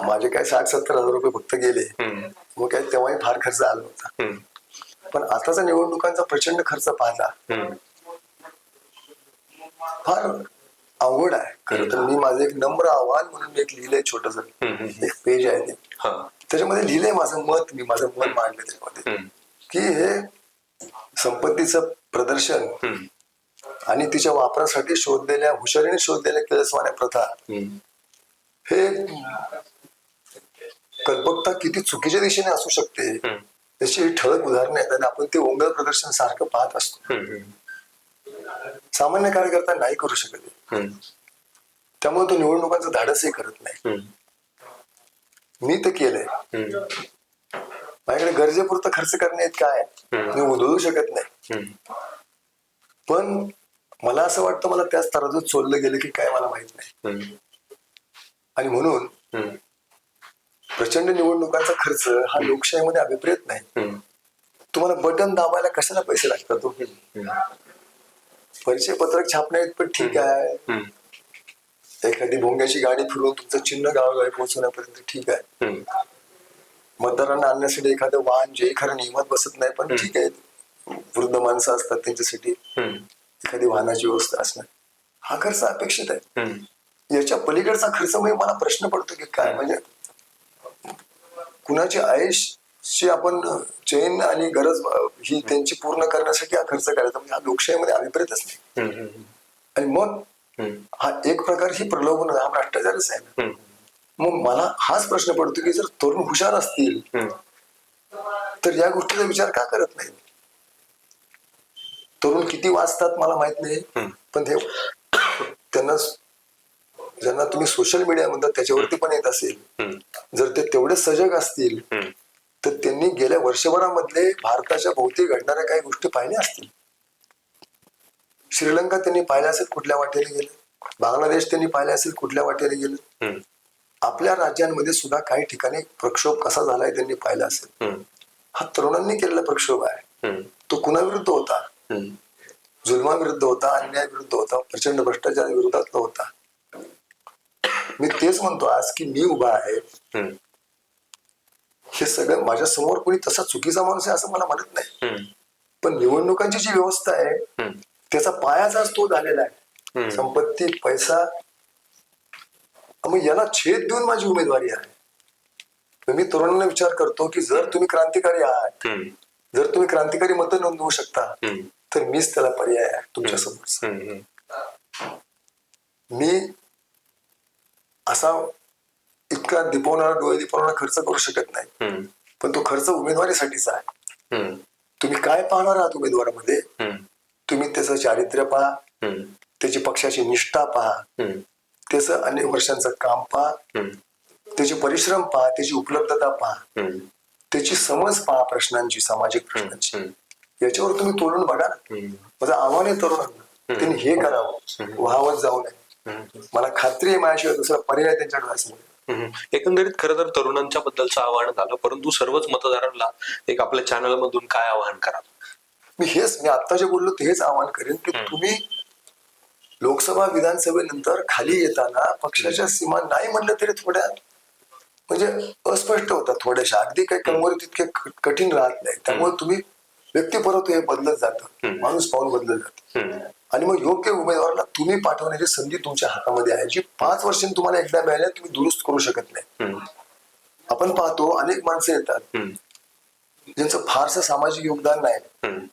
माझे काय 60-70 हजार रुपये फक्त गेले. मग काय तेव्हाही फार खर्च आला होता. पण आताचा निवडणुकांचा प्रचंड खर्च पाहता फार अवघड आहे. खरं तर मी माझं एक नम्र आव्हान म्हणून एक लिहिलंय, छोटस एक पेज आहे ते, त्याच्यामध्ये लिहिलंय माझं मत. मी माझं मत मांडलं त्याच्यामध्ये की हे संपत्तीचं प्रदर्शन आणि तिच्या वापरासाठी शोधलेल्या हुशारीने शोधलेल्या केळसवाण्या प्रथा हे कल्पकता किती चुकीच्या दिशेने असू शकते त्याची ठळक उदाहरणं आहेत आणि आपण ते ओंगळ प्रदर्शन सारखं पाहत असतो. सामान्य कार्यकर्ता नाही करू शकत त्यामुळे तो निवडणुकांचं धाडसही करत नाही. मी तर केलंय. माझ्याकडे गरजेपुरतं खर्च करणे काय मी उधळू शकत नाही. पण मला असं वाटतं मला त्याच तराजूत चोललं गेलं की काय मला माहित नाही. आणि म्हणून प्रचंड निवडणुकांचा खर्च हा लोकशाहीमध्ये अभिप्रेत नाही. तुम्हाला बटन दाबायला कशाला पैसे लागतात? परिचय पत्रक छापणे पण ठीक आहे. एखादी भोंग्याची गाडी फिरवून तुमचं चिन्ह गावोगावी पोहोचवण्यापर्यंत ठीक आहे. मतदारांना आणण्यासाठी एखादं वाहन जे खरं नियमात बसत नाही पण ठीक आहे. वृद्ध माणसं असतात त्यांच्यासाठी एखादी वाहनाची व्यवस्था असणं हा खर्च अपेक्षित आहे. याच्या पलीकडचा खर्च म्हणजे मला प्रश्न पडतो की काय म्हणजे कुणाची आयुष्य आपण चैन आणि गरज ही त्यांची पूर्ण करण्यासाठी हा खर्च करायचा म्हणजे हा लोकशाहीमध्ये अभिप्रेतच नाही. आणि मग हा एक प्रकार ही प्रलोभन हा भ्रष्टाचारच आहे ना. मग मला हाच प्रश्न पडतो की जर तरुण हुशार असतील तर या गोष्टीचा विचार का करत नाही? तरुण किती वाचतात मला माहित नाही पण ते त्यांना ज्यांना तुम्ही सोशल मीडिया म्हणतात त्याच्यावरती पण येत असेल जर ते तेवढे सजग असतील तर त्यांनी गेल्या वर्षभरामधले भारताच्या भोवती घडणाऱ्या काही गोष्टी पाहिल्या असतील. श्रीलंका त्यांनी पाहिल्या असेल कुठल्या वाटेने गेलं. बांगलादेश त्यांनी पाहिल्या असेल कुठल्या वाटेने गेलं. आपल्या राज्यांमध्ये सुद्धा काही ठिकाणी प्रक्षोभ कसा झालाय त्यांनी पाहिला असेल. हा तरुणांनी केलेला प्रक्षोभ आहे. तो कुणाविरुद्ध होता? जुलमाविरुद्ध होता, अन्यायाविरुद्ध होता, प्रचंड भ्रष्टाचार विरोधातला होता. मी तेच म्हणतो आज की मी उभा आहे हे सगळं माझ्या समोर कोणी तसा चुकीचा माणूस आहे असं मला म्हणत नाही. पण निवडणुकांची जी व्यवस्था आहे त्याचा पायाच आज तो झालेला आहे. संपत्ती पैसा मग याला छेद देऊन माझी उमेदवारी आहे. मी तरुणांना विचार करतो की जर तुम्ही क्रांतिकारी आहात जर तुम्ही क्रांतिकारी मतं नोंदवू शकता तर मीच त्याला पर्याय आहे तुमच्या समोर. मी असा इतका डोळे दिपवणारा खर्च करू शकत नाही पण तो खर्च उमेदवारीसाठीचा आहे. तुम्ही काय पाहणार आहात उमेदवारामध्ये? तुम्ही त्याचं चारित्र्य पहा, त्याची पक्षाची निष्ठा पहा, त्याचं अनेक वर्षांचं काम पहा, त्याचे परिश्रम पहा, त्याची उपलब्धता पहा, त्याची समज पहा प्रश्नांची, सामाजिक प्रश्नांची. याच्यावर तुम्ही तोलून बघा. माझं आव्हान आहे तरुणांना त्यांनी हे करावं, वाहवत जाऊ नये. मला खात्री आहे माझ्याशिवाय दुसरा पर्याय त्यांच्याकडे असेल. एकंदरीत खरं तर तरुणांच्या बद्दलचं आवाहन झालं परंतु सर्वच मतदारांना एक आपल्या चॅनल मधून काय आवाहन कराल? मी आता जे बोललो तेच आवाहन करेन की तुम्ही लोकसभा विधानसभेनंतर खाली येताना पक्षाच्या सीमा नाही म्हणलं तरी थोड्या म्हणजे अस्पष्ट होतात थोड्याशा. अगदी काही कंगोर तितके कठीण राहत नाही. त्यामुळे तुम्ही व्यक्तिपरत्व हे बदलत जातं, माणूस पाहून बदलत जातं. आणि मग योग्य उमेदवाराला तुम्ही पाठवण्याची संधी तुमच्या हातामध्ये आहे जी 5 वर्षांनी तुम्हाला एकदा मिळाल्या तुम्ही दुरुस्त करू शकत नाही. आपण पाहतो अनेक माणसं येतात ज्यांचं फारसं सामाजिक योगदान नाही.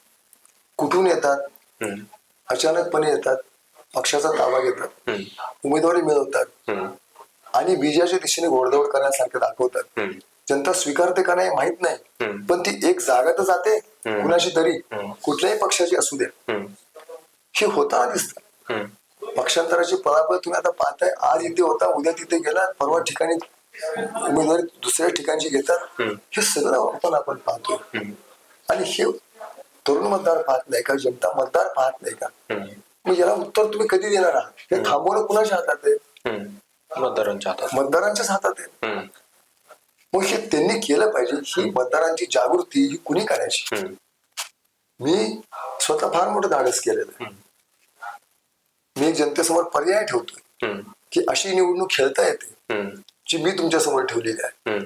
कुठून येतात? अचानकपणे येतात, पक्षाचा ताबा घेतात, उमेदवारी मिळवतात आणि विजयाच्या दिशेने घोडदौड करण्यासारखं दाखवतात. जनता स्वीकारते का नाही माहित नाही पण ती एक जागा तर जाते कुणाची तरी, कुठल्याही पक्षाची असू द्या. हे होताना दिसतं. पक्षांतराची पळापळ तुम्ही आता पाहताय. आज इथे होता, उद्या तिथे गेला, परवा ठिकाणी उमेदवारी दुसऱ्या ठिकाणची घेतात. हे सगळं आपण पाहतो आणि हे तरुण मतदार पाहत नाही का? जनता मतदार पाहत नाही का? मग याला उत्तर तुम्ही कधी देणार आहात? हे थांबवणं कुणाच्या हातात आहे? मतदारांच्याच हातात आहे. मग हे त्यांनी केलं पाहिजे. ही मतदारांची जागृती ही कुणी करायची? मी स्वतः फार मोठं धाडस केलेलं आहे. मी जनतेसमोर पर्याय ठेवतोय की अशी निवडणूक खेळता येते जी मी तुमच्या समोर ठेवलेली आहे.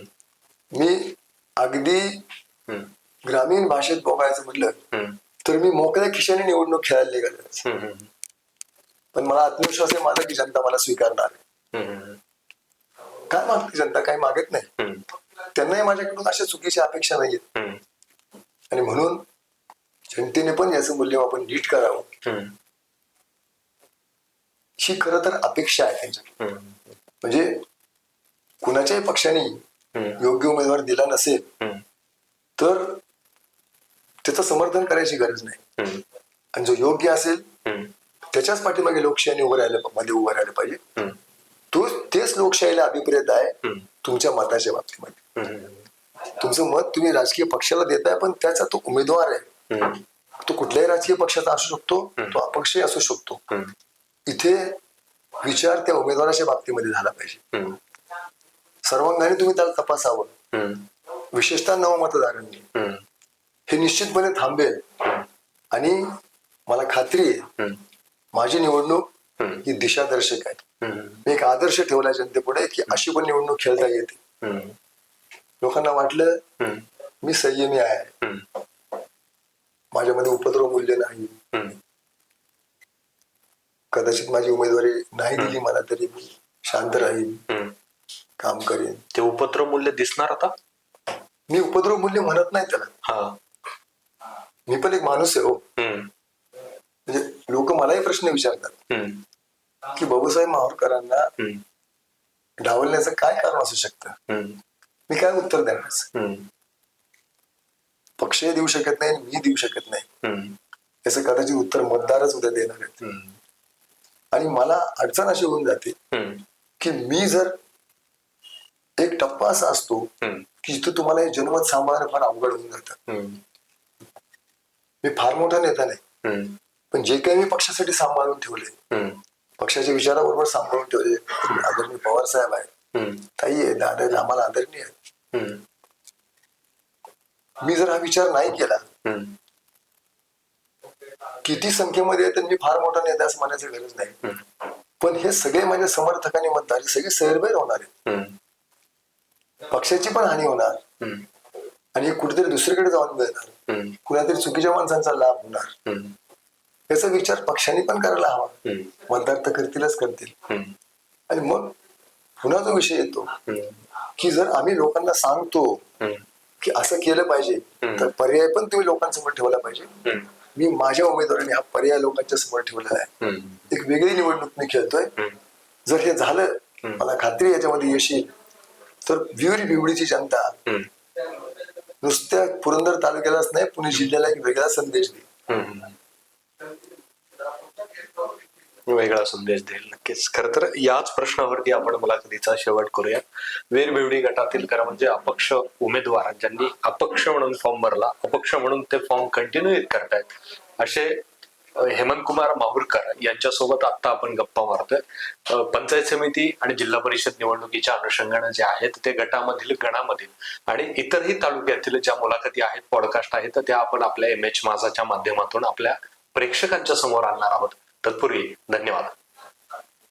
मी अगदी ग्रामीण भाषेत बघायचं म्हटलं तर मी मोकळ्या खिशाने निवडणूक खेळायला निघाले. पण मला आत्मविश्वास आहे माझा की जनता मला स्वीकारणार आहे. काय मागते जनता? काही मागत नाही. त्यांनाही माझ्याकडून अशा चुकीच्या अपेक्षा नाहीयेत आणि म्हणून जनतेने पण याचं मूल्यमापन नीट करावं, हम्म, ही खरं तर अपेक्षा आहे त्यांच्याकडे. हम्म, म्हणजे कुणाच्याही पक्षाने हम्म, योग्य उमेदवार दिला नसेल हम्म, तर त्याचं समर्थन करायची गरज नाही. हम्म, आणि जो योग्य असेल हम्म, त्याच्याच पाठीमागे लोकशाहीने उभं राहिलं पाहिजे. हम्म, तेच लोकशाहीला अभिप्रेत आहे हम्म, तुमच्या मताच्या बाबतीमध्ये. हम्म, तुमचं मत तुम्ही राजकीय पक्षाला देताय, पण त्याचा तो उमेदवार आहे, हम्म, तो कुठल्याही राजकीय पक्षाचा असू शकतो, तो अपक्षही असू शकतो. हम्म, इथे विचार त्या उमेदवाराच्या बाबतीमध्ये झाला पाहिजे. हम्म, सर्वांगाने तुम्ही त्याला तपासावं. हम्म, विशेषतः नवमतदारांनी हम्म, हे निश्चितपणे थांबेल. आणि मला खात्री आहे हम्म, माझी निवडणूक हम्म, ही दिशादर्शक आहे. हम्म, मी एक आदर्श ठेवला जनतेपुढे की अशी पण निवडणूक खेळता येते. हम्म, लोकांना वाटलं हम्म, मी संयमी आहे, हम्म, माझ्यामध्ये उपद्रव मूल्य नाही, हम्म, कदाचित माझी उमेदवारी नाही दिली मला तरी मी शांत राहील, हम्म. काम करेन. ते उपद्रव मूल्य दिसणार आता. मी उपद्रव मूल्य म्हणत नाही त्याला, हा. मी पण एक माणूस आहे हो. हम्म, म्हणजे लोक मलाही प्रश्न विचारतात हम्म, की बाबासाहेब माहूरकरांना हम्म, डावलण्याचं काय कारण असू शकतं. हम्म, मी काय उत्तर देणार. हम्म, पक्षही देऊ शकत नाही, मी देऊ शकत नाही. हम्म, याचं कदाचित उत्तर मतदारच उद्या देणार आहेत. हम्म, आणि मला अडचण अशी होऊन जाते हम्म, की मी जर एक टप्पा असा असतो हम्म, की जिथं तुम्हाला हे जनमत सांभाळणं फार अवघड होऊन जातं. हम्म, मी फार मोठा नेता नाही, हम्म, पण जे काही मी पक्षासाठी सांभाळून ठेवले, हम्म, पक्षाच्या विचाराबरोबर सांभाळून ठेवले. आदरणीय पवार साहेब आहेत, हम्म, ताई आहे, दादा आहेत, आम्हाला आदरणीय आहेत. हम्म, मी जर हा विचार नाही केला, हम्म, किती संख्येमध्ये आहे तर मी फार मोठा नेता असं म्हणायची गरज नाही. हम्म, पण हे सगळे माझे समर्थक आणि मतदार सगळे सैरभैर होणार आहेत. हम्म, पक्षाची पण हानी होणार हम्म, आणि कुठेतरी दुसरीकडे जाऊन मिळणार, हम्म, कुणातरी चुकीच्या माणसांचा लाभ होणार. हम्म, याचा विचार पक्षाने पण करायला हवा. हम्म, मतदार तर करतीलच करतील. हम्म, आणि मग पुन्हा जो विषय येतो हम्म, की जर आम्ही लोकांना सांगतो हम्म, की असं केलं पाहिजे तर पर्याय पण तुम्ही लोकांसमोर ठेवला पाहिजे. हम्म, मी माझ्या उमेदवाराने हा पर्याय लोकांच्या समोर ठेवलेला आहे. हम्म, एक वेगळी निवडणूक मी खेळतोय. हम्म, जर हे झालं, मला खात्री याच्यामध्ये यश येईल. तर विहीर बिवडीची जनता हम्म, नुसत्या पुरंदर तालुक्यालाच नाही, पुणे जिल्ह्याला एक वेगळा संदेश देईल. हम्म. वेगळा संदेश देईल नक्कीच. खर तर याच प्रश्नावरती आपण मुलाखतीचा शेवट करूया. वेरबिवडी गटातील खरं म्हणजे अपक्ष उमेदवार ज्यांनी अपक्ष म्हणून फॉर्म भरला, अपक्ष म्हणून ते फॉर्म कंटिन्यू करतायत असे हेमंत कुमार माहूरकर यांच्यासोबत आता आपण गप्पा मारतोय. पंचायत समिती आणि जिल्हा परिषद निवडणुकीच्या अनुषंगाने जे आहेत ते गटामधील गणामधील आणि इतरही तालुक्यातील ज्या मुलाखती आहेत, पॉडकास्ट आहेत, त्या आपण आपल्या MH माझाच्या माध्यमातून आपल्या प्रेक्षकांच्या समोर आणणार आहोत. तत्पूर्वी धन्यवाद.